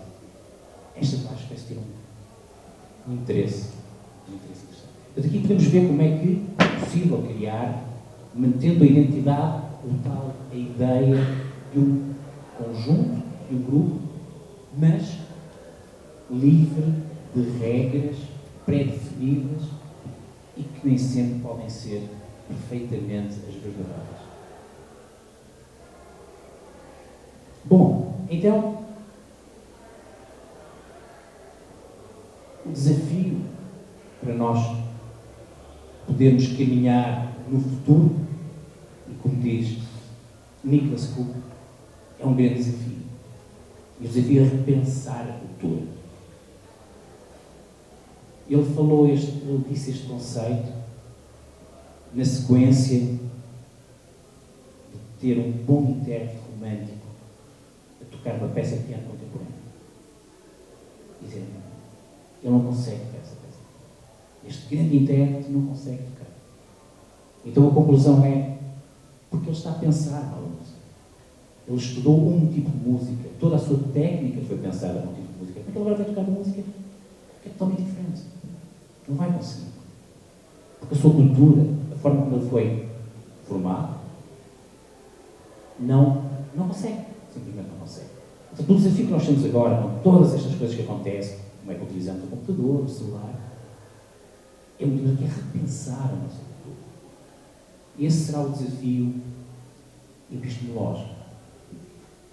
Esta baixa parece ter um interesse interessante. Portanto, aqui podemos ver como é que é possível criar, mantendo a identidade, a ideia de um conjunto, de um grupo, mas livre de regras pré-definidas e que nem sempre podem ser perfeitamente as verdadeiras. Bom, então, o desafio para nós podermos caminhar no futuro, e como diz Nicholas Cook, é um grande desafio. E o desafio é repensar a cultura. Ele disse este conceito na sequência de ter um bom intérprete romântico a tocar uma peça de piano contemporâneo. E dizer, ele não consegue tocar essa peça. Este grande intérprete não consegue tocar. Então a conclusão é porque ele está a pensar na música. Ele estudou um tipo de música, toda a sua técnica foi pensada num tipo de música. Como é que ele agora vai tocar uma música que é totalmente diferente? Não vai conseguir. Porque a sua cultura, a forma como ele foi formado, não consegue. Simplesmente não consegue. Portanto, o desafio que nós temos agora, com todas estas coisas que acontecem, como é que utilizamos o computador, o celular, é muito grande, que é repensar a nossa cultura. Esse será o desafio epistemológico.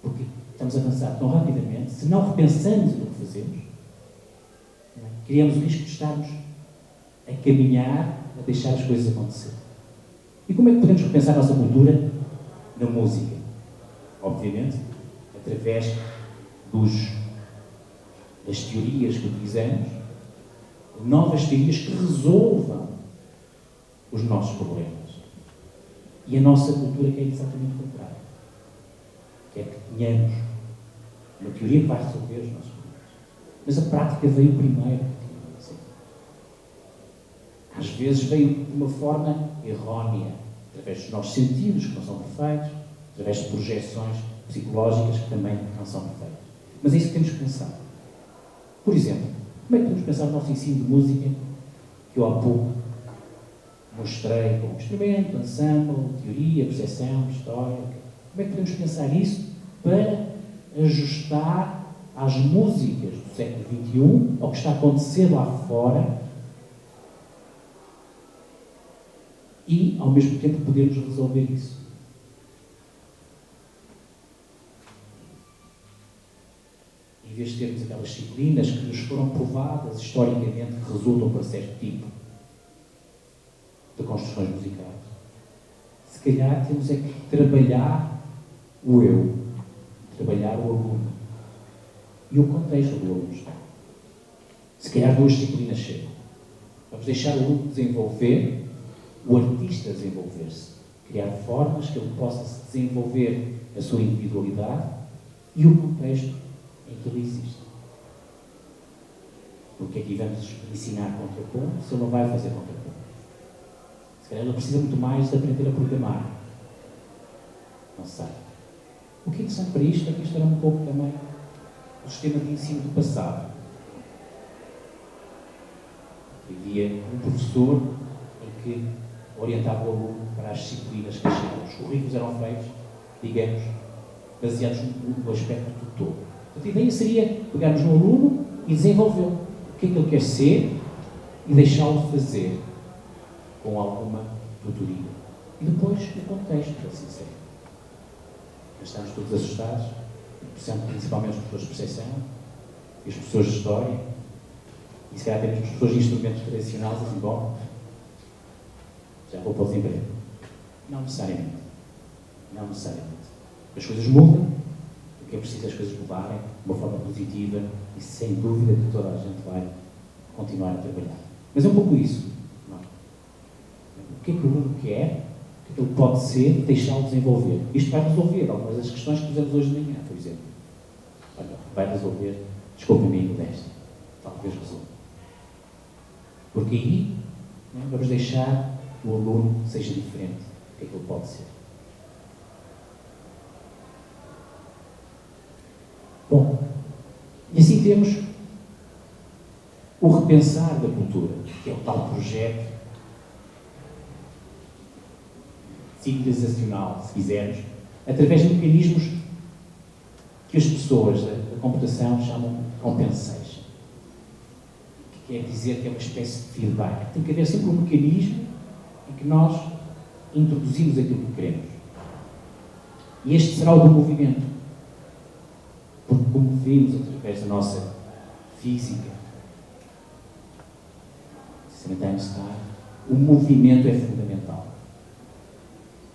Porque estamos a avançar tão rapidamente, se não repensamos no que fazemos, criamos o risco de estarmos a caminhar, a deixar as coisas acontecer. E como é que podemos repensar a nossa cultura? Na música. Obviamente, através das teorias que utilizamos, novas teorias que resolvam os nossos problemas. E a nossa cultura quer exatamente o contrário. Quer que tenhamos uma teoria que vai resolver os nossos problemas. Mas a prática veio primeiro. Às vezes veio de uma forma errónea, através dos nossos sentidos, que não são perfeitos, através de projeções psicológicas que também não são perfeitas. Mas é isso que temos que pensar. Por exemplo, como é que podemos pensar no nosso ensino de música, que eu há pouco mostrei como instrumento, ensemble, teoria, percepção, história? Como é que podemos pensar isso para ajustar às músicas do século XXI, ao que está a acontecer lá fora, e, ao mesmo tempo, podermos resolver isso? Em vez de termos aquelas disciplinas que nos foram provadas historicamente, que resultam para certo tipo de construções musicais, se calhar temos é que trabalhar o eu, trabalhar o aluno e o contexto do aluno está. Se calhar duas disciplinas chegam. Vamos deixar o aluno desenvolver, o artista desenvolver-se, criar formas que ele possa se desenvolver a sua individualidade e o contexto em que ele existe. Porque aqui vamos ensinar contraponto se ele não vai fazer contraponto. Se calhar ele precisa muito mais de aprender a programar. Não sei. O que é interessante para isto é que isto era um pouco também o sistema de ensino do passado. Havia um professor em que orientava o aluno para as disciplinas que achavam. Os currículos eram feitos, digamos, baseados no aspecto do todo. Portanto, a ideia seria pegarmos no aluno e desenvolvê-lo. O que é que ele quer ser e deixá-lo fazer com alguma tutoria. E depois o contexto, para assim ser. Nós estamos todos assustados, principalmente os professores de percepção e os professores de história, e se calhar temos os professores de instrumentos tradicionais e dizem, bom, já vou para o desemprego. Não necessariamente. Não necessariamente. As coisas mudam, porque é preciso as coisas mudarem de uma forma positiva e sem dúvida que toda a gente vai continuar a trabalhar. Mas é um pouco isso. Não é? O que é que o aluno quer? O que é que ele pode ser? Deixá-lo desenvolver. Isto vai resolver algumas das questões que pusemos hoje de manhã, por exemplo. Olha, vai resolver, desculpe a minha modéstia, talvez resolva. Porque aí vamos deixar que o aluno seja diferente do que é que ele pode ser. Bom, e assim temos o repensar da cultura, que é o tal projeto civilizacional, se quisermos, através de mecanismos que as pessoas da computação chamam de compensation, que quer dizer que é uma espécie de feedback. Tem que haver sempre um mecanismo em que nós introduzimos aquilo que queremos. E este será o do movimento. Porque, como vimos através da nossa física, o movimento é fundamental.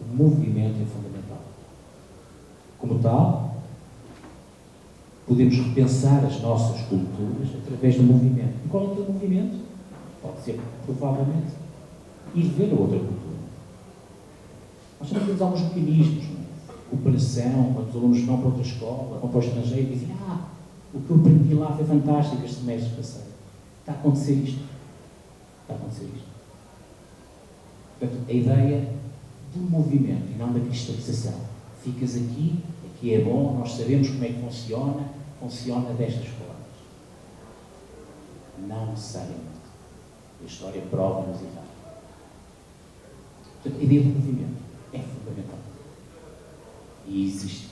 O movimento é fundamental. Como tal, podemos repensar as nossas culturas através do movimento. E qual é o teu movimento? Pode ser, provavelmente, ir ver a outra cultura. Nós também temos alguns mecanismos, não é? Cooperação, quando os alunos vão para outra escola, vão para o estrangeiro e dizem: o que eu aprendi lá foi fantástico este semestre passado. Está a acontecer isto. Está a acontecer isto. Portanto, a ideia do movimento e não da cristalização. Ficas aqui, aqui é bom, nós sabemos como é que funciona destas formas. Não necessariamente. A história prova-nos errar. Portanto, a ideia do movimento é fundamental. E existe.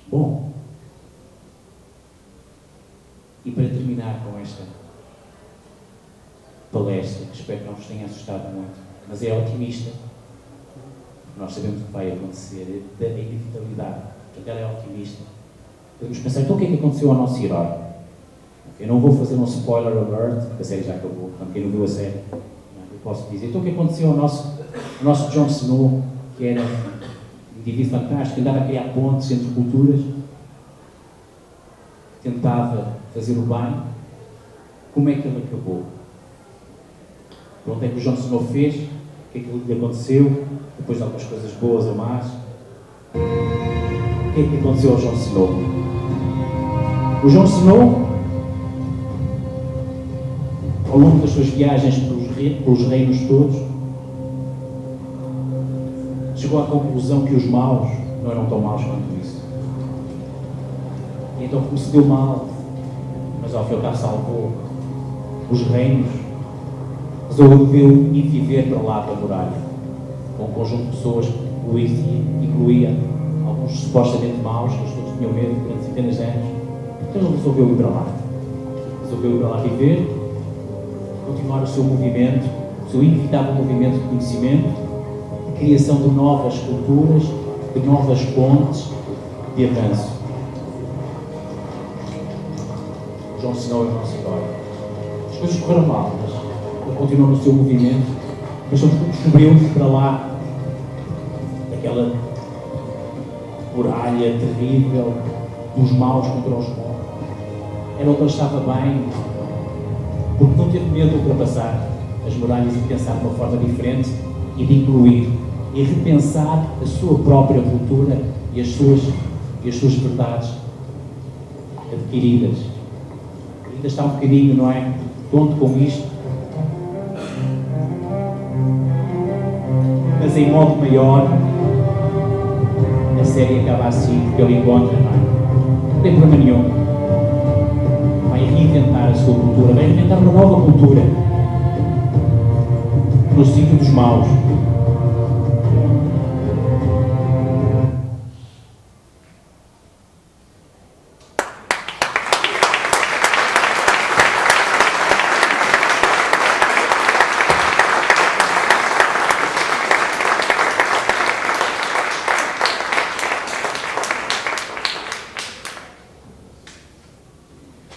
Bom, e para terminar com esta palestra, que espero que não vos tenha assustado muito, mas é otimista, nós sabemos o que vai acontecer, da inevitabilidade. Portanto, ela é otimista. Podemos pensar, então o que é que aconteceu ao nosso herói? Eu não vou fazer um spoiler alert, porque a série já acabou, portanto, quem não viu a série, eu posso dizer, então o que aconteceu ao nosso Jon Snow, que era um indivíduo fantástico, andava a criar pontes entre culturas, tentava fazer o bem, como é que ele acabou? Pronto, é que o Jon Snow fez, o que é que lhe aconteceu, depois de algumas coisas boas ou más. O que é que aconteceu ao Jon Snow? O Jon Snow, ao longo das suas viagens pelos reinos todos, chegou à conclusão que os maus não eram tão maus quanto isso. E então procedeu mal, mas ao fim e ao cabo salvou os reinos, resolveu ir viver para lá da muralha, com um conjunto de pessoas que incluía alguns supostamente maus, que eles todos tinham medo durante centenas de anos. Então ele resolveu ir para lá. Resolveu ir para lá viver, continuar o seu movimento, o seu inevitável movimento de conhecimento, de criação de novas culturas, de novas pontes de avanço. Jon Snow é o nosso herói. As coisas correram mal, mas ele continuou no seu movimento, mas sobretudo descobriu que para lá daquela muralha terrível dos maus contra os bons era onde ele estava bem, porque não teve medo de ultrapassar as muralhas e pensar de uma forma diferente e de incluir e repensar a sua própria cultura e as suas verdades adquiridas. Ainda está um bocadinho, não é, tonto com isto, mas em modo maior a série acaba assim, porque ele encontra, não tem problema nenhum, vai reinventar a sua cultura, vai inventar uma nova cultura no sítio dos maus.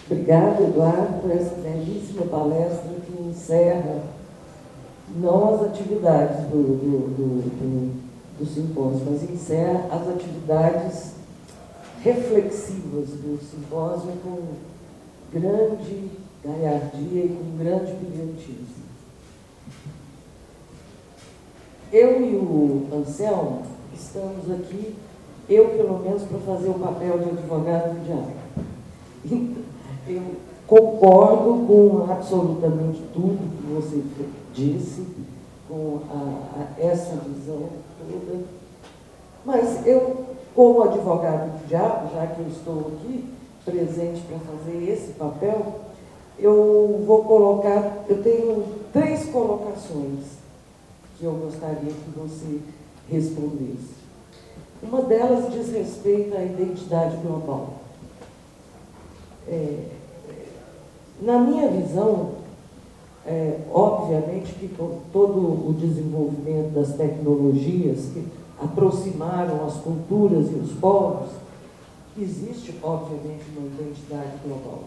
Obrigada, Eduardo, por essa belíssima palestra que encerra não as atividades do simpósio, mas encerra as atividades reflexivas do simpósio com grande galhardia e com grande brilhantismo. Eu e o Anselmo estamos aqui, eu pelo menos, para fazer o papel de advogado do diabo. Então, eu concordo com absolutamente tudo que você disse, com essa visão toda, mas eu, como advogado do diabo, já que eu estou aqui presente para fazer esse papel, eu vou colocar, eu tenho 3 colocações que eu gostaria que você respondesse. Uma delas diz respeito à identidade global. Na minha visão, obviamente que com todo o desenvolvimento das tecnologias que aproximaram as culturas e os povos, existe, obviamente, uma identidade global.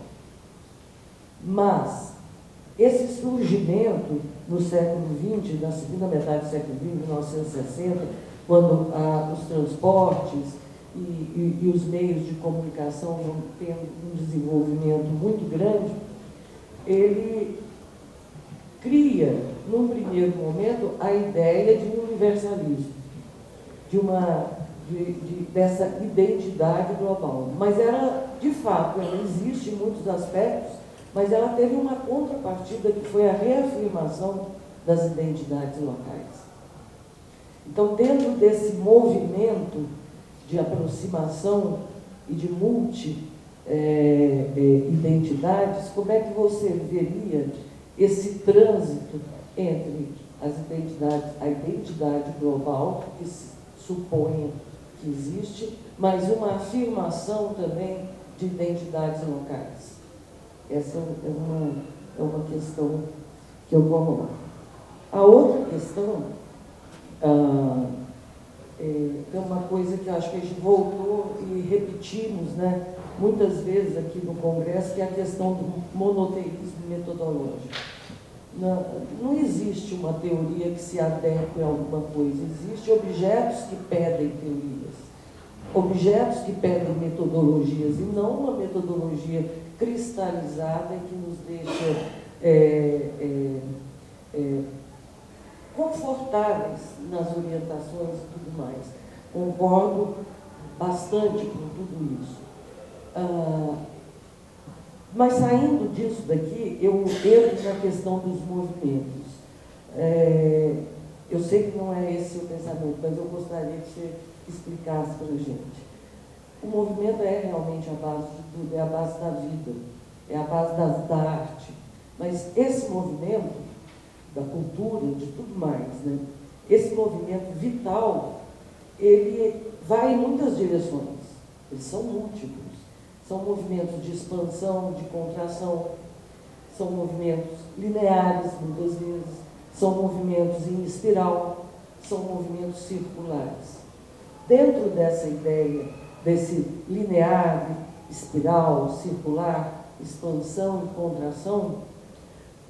Mas esse surgimento no século XX, na segunda metade do século XX, 1960, quando os transportes e os meios de comunicação vão tendo um desenvolvimento muito grande, ele cria, num primeiro momento, a ideia de um universalismo, dessa identidade global. Mas ela, de fato, ela existe em muitos aspectos, mas ela teve uma contrapartida que foi a reafirmação das identidades locais. Então, dentro desse movimento de aproximação e de multi-identidades, como é que você veria esse trânsito entre as identidades, a identidade global, que se supõe que existe, mas uma afirmação também de identidades locais? Essa é uma questão que eu coloco. A outra questão é uma coisa que eu acho que a gente voltou e repetimos, né, muitas vezes aqui no Congresso, que é a questão do monoteísmo metodológico. Não existe uma teoria que se adeque a alguma coisa, existem objetos que pedem teorias, objetos que pedem metodologias, e não uma metodologia cristalizada que nos deixa confortáveis nas orientações e tudo mais. Concordo bastante com tudo isso. Mas saindo disso daqui, eu entro na questão dos movimentos. Eu sei que não é esse o pensamento, mas eu gostaria que você explicasse para a gente. O movimento é realmente a base de tudo, é a base da vida, é a base da arte. Mas esse movimento, da cultura, de tudo mais, né? Esse movimento vital, ele vai em muitas direções, eles são múltiplos. São movimentos de expansão, de contração, são movimentos lineares, muitas vezes, são movimentos em espiral, são movimentos circulares. Dentro dessa ideia, desse linear, espiral, circular, expansão e contração,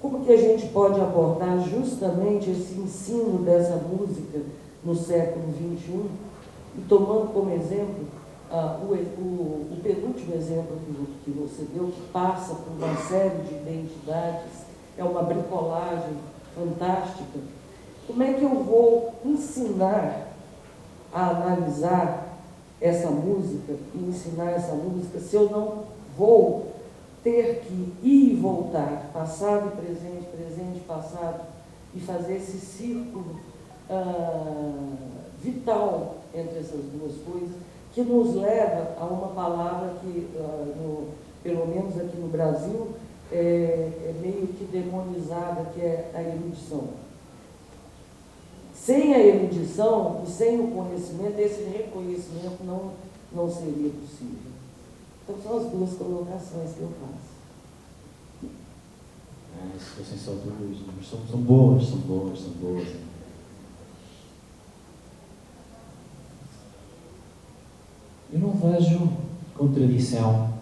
como que a gente pode abordar justamente esse ensino dessa música no século XXI, e tomando como exemplo o penúltimo exemplo que você deu, que passa por uma série de identidades, é uma bricolagem fantástica. Como é que eu vou ensinar a analisar essa música e ensinar essa música se eu não vou ter que ir e voltar, passado e presente, presente e passado, e fazer esse círculo vital entre essas duas coisas, que nos leva a uma palavra que, pelo menos aqui no Brasil, é meio que demonizada, que é a erudição. Sem a erudição e sem o conhecimento, esse reconhecimento não seria possível. Então, são as duas colocações que eu faço. Se fossem só duas, mas são boas, são boas, são boas. Eu não vejo contradição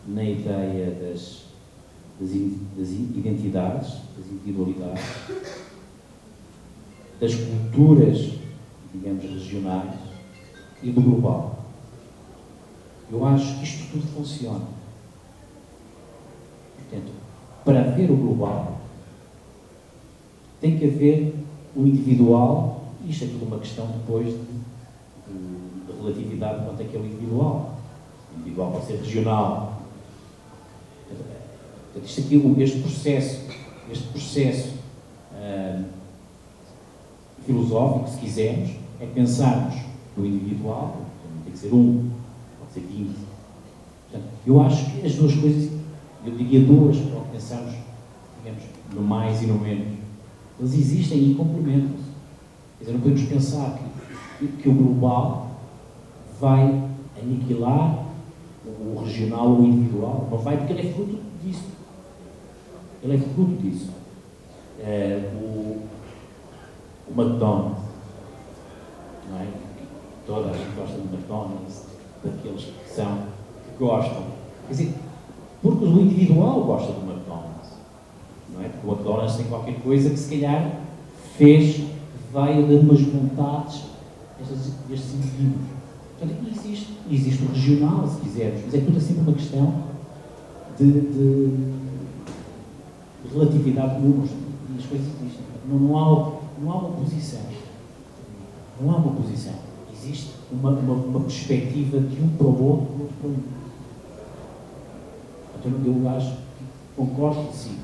na ideia das identidades, das individualidades, das culturas digamos, regionais e do global. Eu acho que isto tudo funciona. Portanto, para haver o global, tem que haver o individual. Isto é tudo uma questão depois de relatividade quanto é que é o individual. O individual pode ser regional. Portanto, isto aqui, este processo filosófico, se quisermos, é pensarmos no individual, tem que ser pode ser 20. Portanto, eu acho que as duas coisas, eu diria duas, para pensarmos, digamos, no mais e no menos, eles existem e complementam-se. Quer dizer, não podemos pensar que o global vai aniquilar o regional ou o individual. Não vai, porque ele é fruto disso. Ele é fruto disso. O McDonald's, não é? Toda a gente gosta do McDonald's, daqueles que gostam. Quer dizer, porque o individual gosta do McDonald's, não é? Porque o McDonald's tem qualquer coisa que se calhar veio de umas vontades estes indivíduos. Portanto, existe o regional, se quisermos, mas é tudo sempre uma questão de relatividade de números, e as coisas existem. Não há uma posição. Não há uma posição. Existe uma perspectiva de um para o outro, do outro para o outro. Então, eu acho que concordo, sim.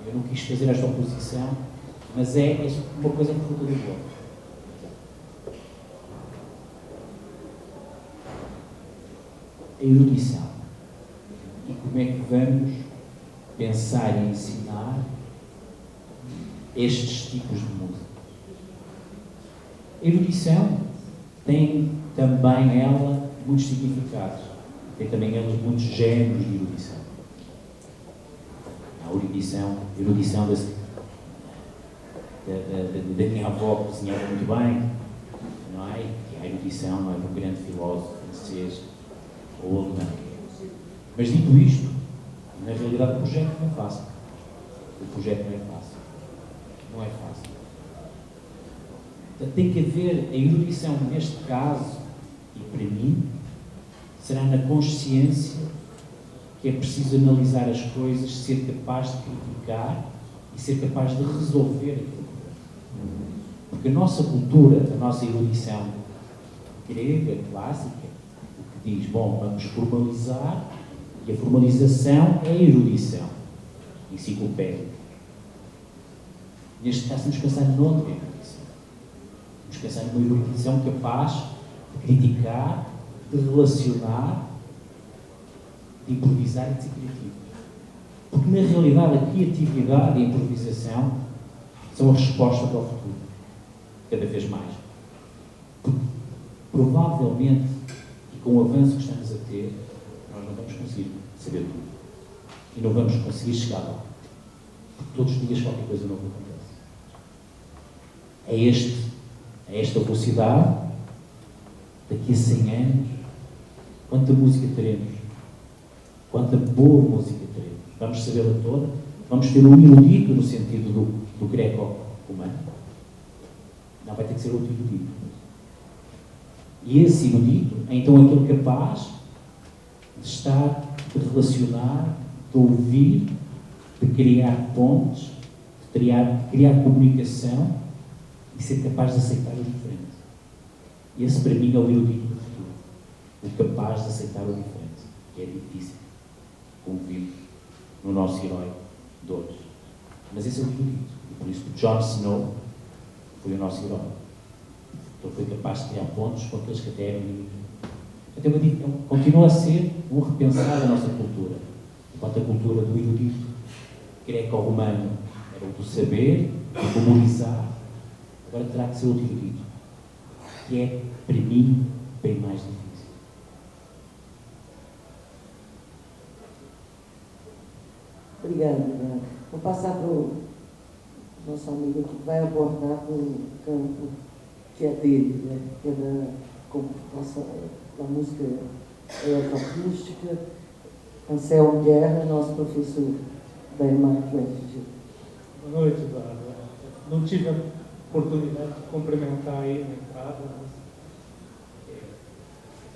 Eu não quis fazer esta oposição, mas é uma coisa que fruta do outro. A erudição. E como é que vamos pensar e ensinar estes tipos de música? A erudição tem também ela muitos significados. Tem também ela muitos géneros de erudição. Há a erudição da minha avó, que cozinhava muito bem, não é? Que a erudição, não é? De um grande filósofo francês ou alemão. Mas dito isto, na realidade o projeto não é fácil. O projeto não é fácil. Não é fácil. Portanto, tem que haver a erudição, neste caso, e para mim, será na consciência que é preciso analisar as coisas, ser capaz de criticar e ser capaz de resolver aquilo que é. Porque a nossa cultura, a nossa erudição grega, clássica, o que diz, bom, vamos formalizar, e a formalização é a erudição enciclopédica. Neste caso, estamos pensando noutra erudição. Estamos pensando numa erudição capaz de criticar, de relacionar, de improvisar e de ser criativo. Porque, na realidade, a criatividade e a improvisação são a resposta para o futuro. Cada vez mais. Porque, provavelmente, e com o avanço que estamos a ter, nós não vamos conseguir saber tudo. E não vamos conseguir chegar lá. Porque todos os dias qualquer coisa nova acontece. É esta velocidade, daqui a 100 anos, quanta música teremos? Quanta boa música teremos? Vamos sabê-la toda? Vamos ter um erudito no sentido do greco-romano? Não, vai ter que ser outro erudito. E esse erudito é então aquele capaz de estar, de relacionar, de ouvir, de criar pontes, de criar comunicação e ser capaz de aceitar o diferente. Esse, para mim, é o erudito do futuro. O capaz de aceitar o diferente, que é difícil, como vimos no nosso herói de hoje. Mas esse é o erudito. E por isso, Jon Snow foi o nosso herói. Ele foi capaz de criar pontos com aqueles que até eram inimigos. Então, continua a ser um repensar da nossa cultura. Enquanto a cultura do erudito greco-romano era o do saber, do memorizar, agora terá que ser outro erudito, que é, para mim, bem mais difícil. Obrigada, Branca. Vou passar para o nosso amigo que vai abordar um campo que é dele, né? Que é da música eletroacústica. Anselmo Guerra, nosso professor da EMAC UFG. Boa noite, Eduardo. Não tive oportunidade de cumprimentar aí na entrada, mas,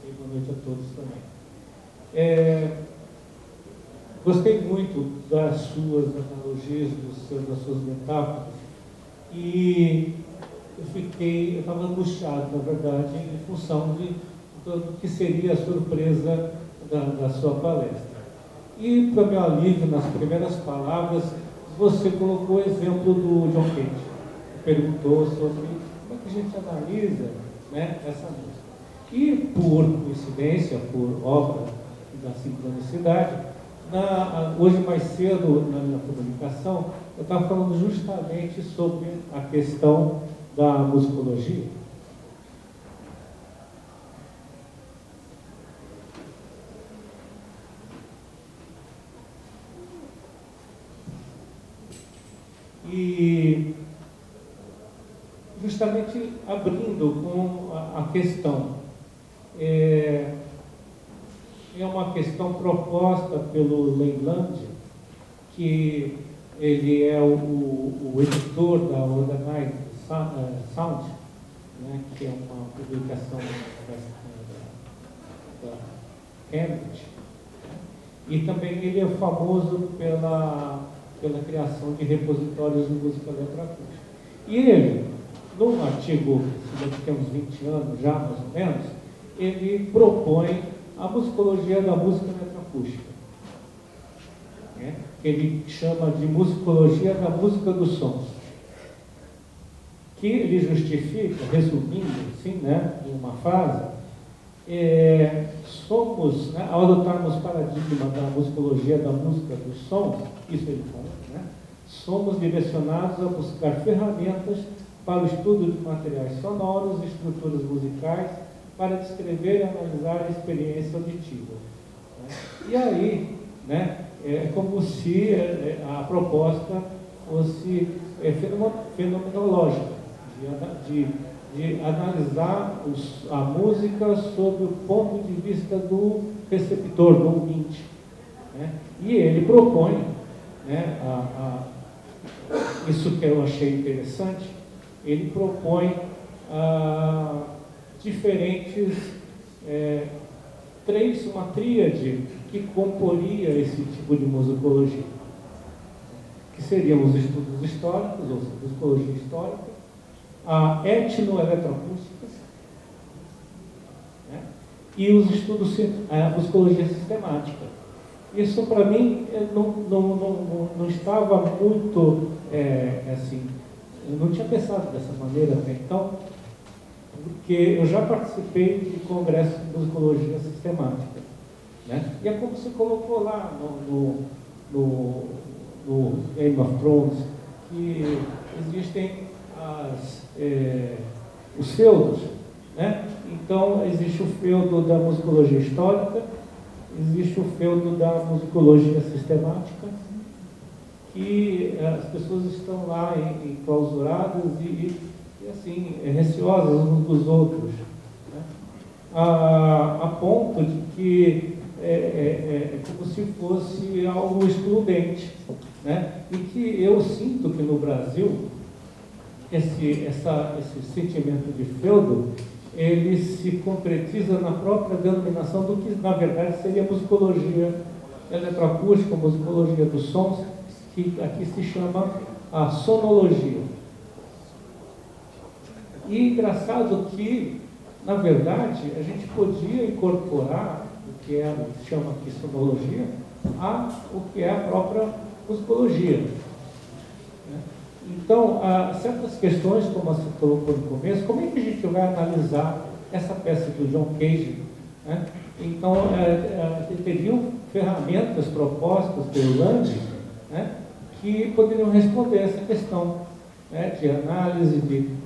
e boa noite a todos também. Gostei muito das suas analogias, das suas metáforas, e eu estava angustiado, na verdade, em função do que seria a surpresa da sua palestra. E, para meu alívio, nas primeiras palavras, você colocou o exemplo do John Cage. Perguntou sobre como é que a gente analisa, né, essa música. E, por coincidência, por obra da sincronicidade, hoje mais cedo, na minha comunicação, eu estava falando justamente sobre a questão da musicologia. E justamente abrindo com a questão, é uma questão proposta pelo Leyland, que ele é o editor da Organized Sound, né, que é uma publicação da Cambridge, e também ele é famoso pela criação de repositórios de música eletroacústica. E ele, num artigo que tem uns 20 anos já, mais ou menos, ele propõe a musicologia da música eletroacústica, né? Que ele chama de musicologia da música dos sons, que ele justifica, resumindo assim, né, em uma frase, somos, né, ao adotarmos o paradigma da musicologia da música dos sons, isso ele fala, né, somos direcionados a buscar ferramentas para o estudo de materiais sonoros e estruturas musicais para descrever e analisar a experiência auditiva. Né? E aí, né, é como se a proposta fosse fenomenológica, de analisar a música sob o ponto de vista do receptor, do ouvinte. Né? E ele propõe, né, isso que eu achei interessante, ele propõe diferentes, uma tríade que comporia esse tipo de musicologia, que seriam os estudos históricos, ou seja, musicologia histórica, a etnoeletroacústica, né, e os estudos, a musicologia sistemática. Isso, para mim, não estava muito, assim, eu não tinha pensado dessa maneira até então, porque eu já participei de congressos de musicologia sistemática, né? E é como você colocou lá no Game of Thrones, que existem os feudos, né? Então, existe o feudo da musicologia histórica, existe o feudo da musicologia sistemática, que as pessoas estão lá enclausuradas e assim, receosas uns dos outros, né? A ponto de que é como se fosse algo excludente, né? E que eu sinto que no Brasil esse sentimento de feudo, ele se concretiza na própria denominação do que na verdade seria musicologia eletroacústica, musicologia dos sons, que aqui se chama a sonologia. E engraçado que, na verdade, a gente podia incorporar o que chama aqui sonologia o que é a própria musicologia. Então, certas questões, como você colocou no começo, como é que a gente vai analisar essa peça do John Cage? Né? Então, teriam ferramentas propostas pelo Land, né, que poderiam responder essa questão, né, de análise, de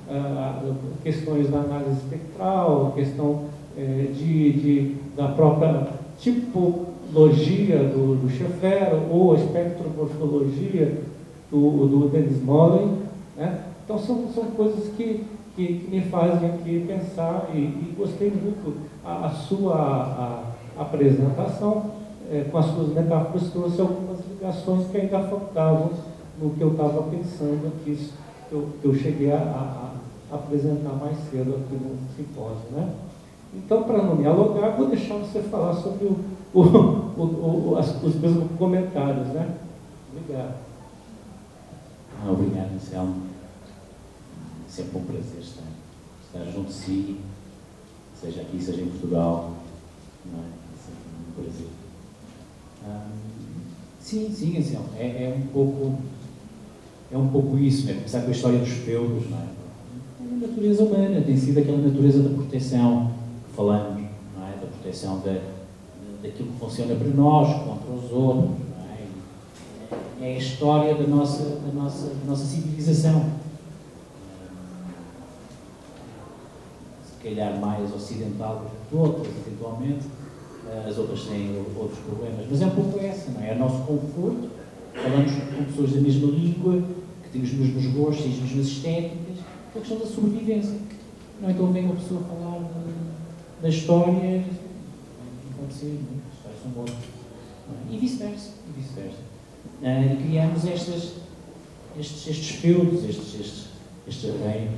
questões da análise espectral, questão da própria tipologia do Schaeffer, ou a espectromorfologia do Dennis Mullen, né? Então são coisas que me fazem aqui pensar, e gostei muito a sua apresentação, com as suas metáforas, trouxe algumas ligações que ainda faltavam no que eu estava pensando aqui que eu cheguei a apresentar mais cedo aqui no simpósio, né? Então, para não me alongar, vou deixar você falar sobre os meus comentários, né? Obrigado. Obrigado, Anselmo. Sempre um prazer estar junto de si, seja aqui, seja em Portugal. Não é? É sempre um prazer. Sim, Anselmo. É um pouco isso, né? Começar com a história dos feudos, não é? A natureza humana tem sido aquela natureza da proteção que falamos, não é? Da proteção daquilo que funciona para nós, contra os outros, não é? É a história da nossa civilização. Se calhar mais ocidental que outras, eventualmente, as outras têm outros problemas, mas é um pouco essa, não é? É o nosso conforto, falamos com pessoas da mesma língua, que têm os mesmos gostos, as mesmas estéticas, é a questão da sobrevivência. Não é? Então vem uma pessoa falar da história, não pode ser, não? As histórias são boas. E vice-versa. E criamos estes feudos, estes reinos,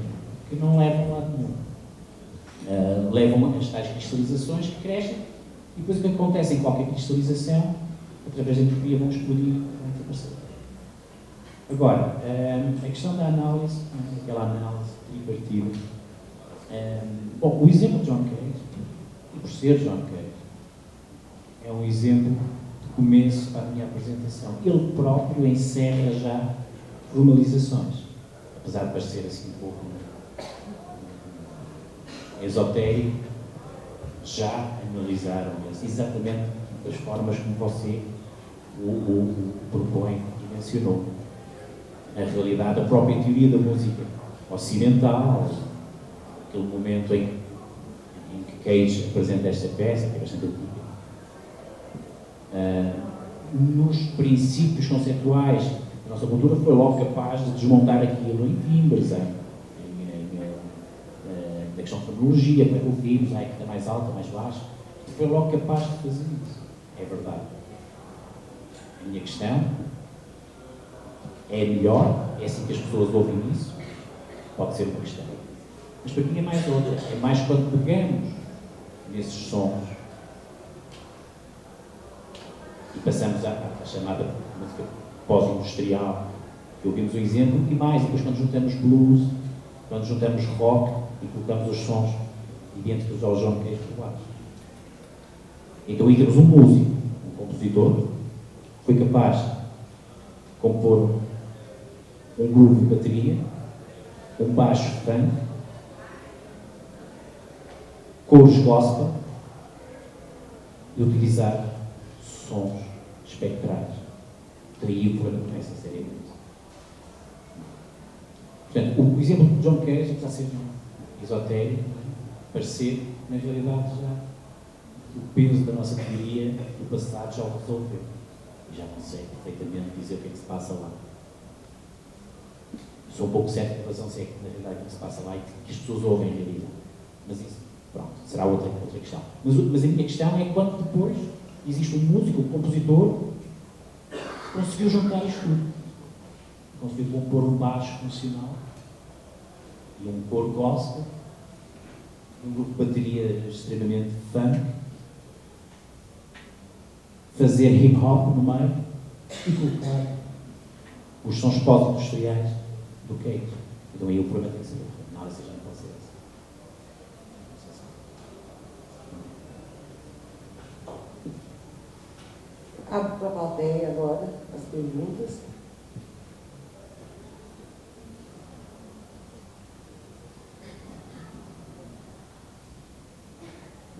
que não levam a lado nenhum. Levam as tais cristalizações que crescem, e depois o que acontece em qualquer cristalização, através da entropia, vão explodir, vão desaparecer. Agora, a questão da análise, aquela análise tripartida. Bom, o exemplo de John Cage, e por ser John Cage, é um exemplo de começo para a minha apresentação. Ele próprio encerra já formalizações, apesar de parecer assim um pouco esotérico, já analisaram exatamente das formas como você o propõe e mencionou. Na realidade, a própria teoria da música ocidental, aquele momento em que Cage apresenta esta peça, que é bastante antiga, nos princípios conceituais da nossa cultura, foi logo capaz de desmontar aquilo em timbres, na questão de cronologia, para ouvirmos, que está mais alta, mais baixa, foi logo capaz de fazer isso. É verdade. A minha questão é melhor, é assim que as pessoas ouvem isso, pode ser uma questão. Mas para mim é mais outra, é mais quando pegamos nesses sons e passamos à chamada música pós-industrial, que ouvimos um exemplo, e mais, depois quando juntamos blues, quando juntamos rock e colocamos os sons idênticos ao John Cage por baixo. Então aí temos um músico, um compositor, que foi capaz de compor um groove de bateria, um baixo funk, cores gospel e utilizar sons espectrais. Daí o problema começa a ser isso. Portanto, o exemplo de John Cage está a ser esotérico, parecer, na realidade, já o peso da nossa teoria do passado já o resolveu. E já consegue perfeitamente dizer o que é que se passa lá. Sou um pouco cético em relação a que, na realidade, o que se passa lá e que as pessoas ouvem em realidade. Mas isso, pronto, será outra questão. Mas a minha questão é quando depois existe um músico, um compositor, que conseguiu juntar isto tudo. Conseguiu compor um baixo funcional e um coro gospel, um grupo de bateria extremamente funk, fazer hip-hop no meio e colocar os sons pós-industriais do Cage. Então aí o problema tem que ser nada seja não pode ser esse. Abro para a plateia agora as perguntas.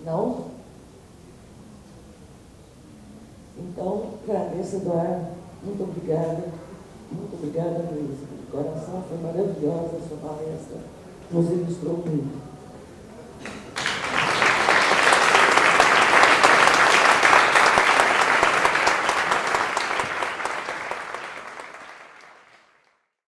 Não? Então, agradeço, Eduardo. Muito obrigada. Muito obrigada mesmo. De coração, foi maravilhosa a sua palestra. Nos ilustrou muito.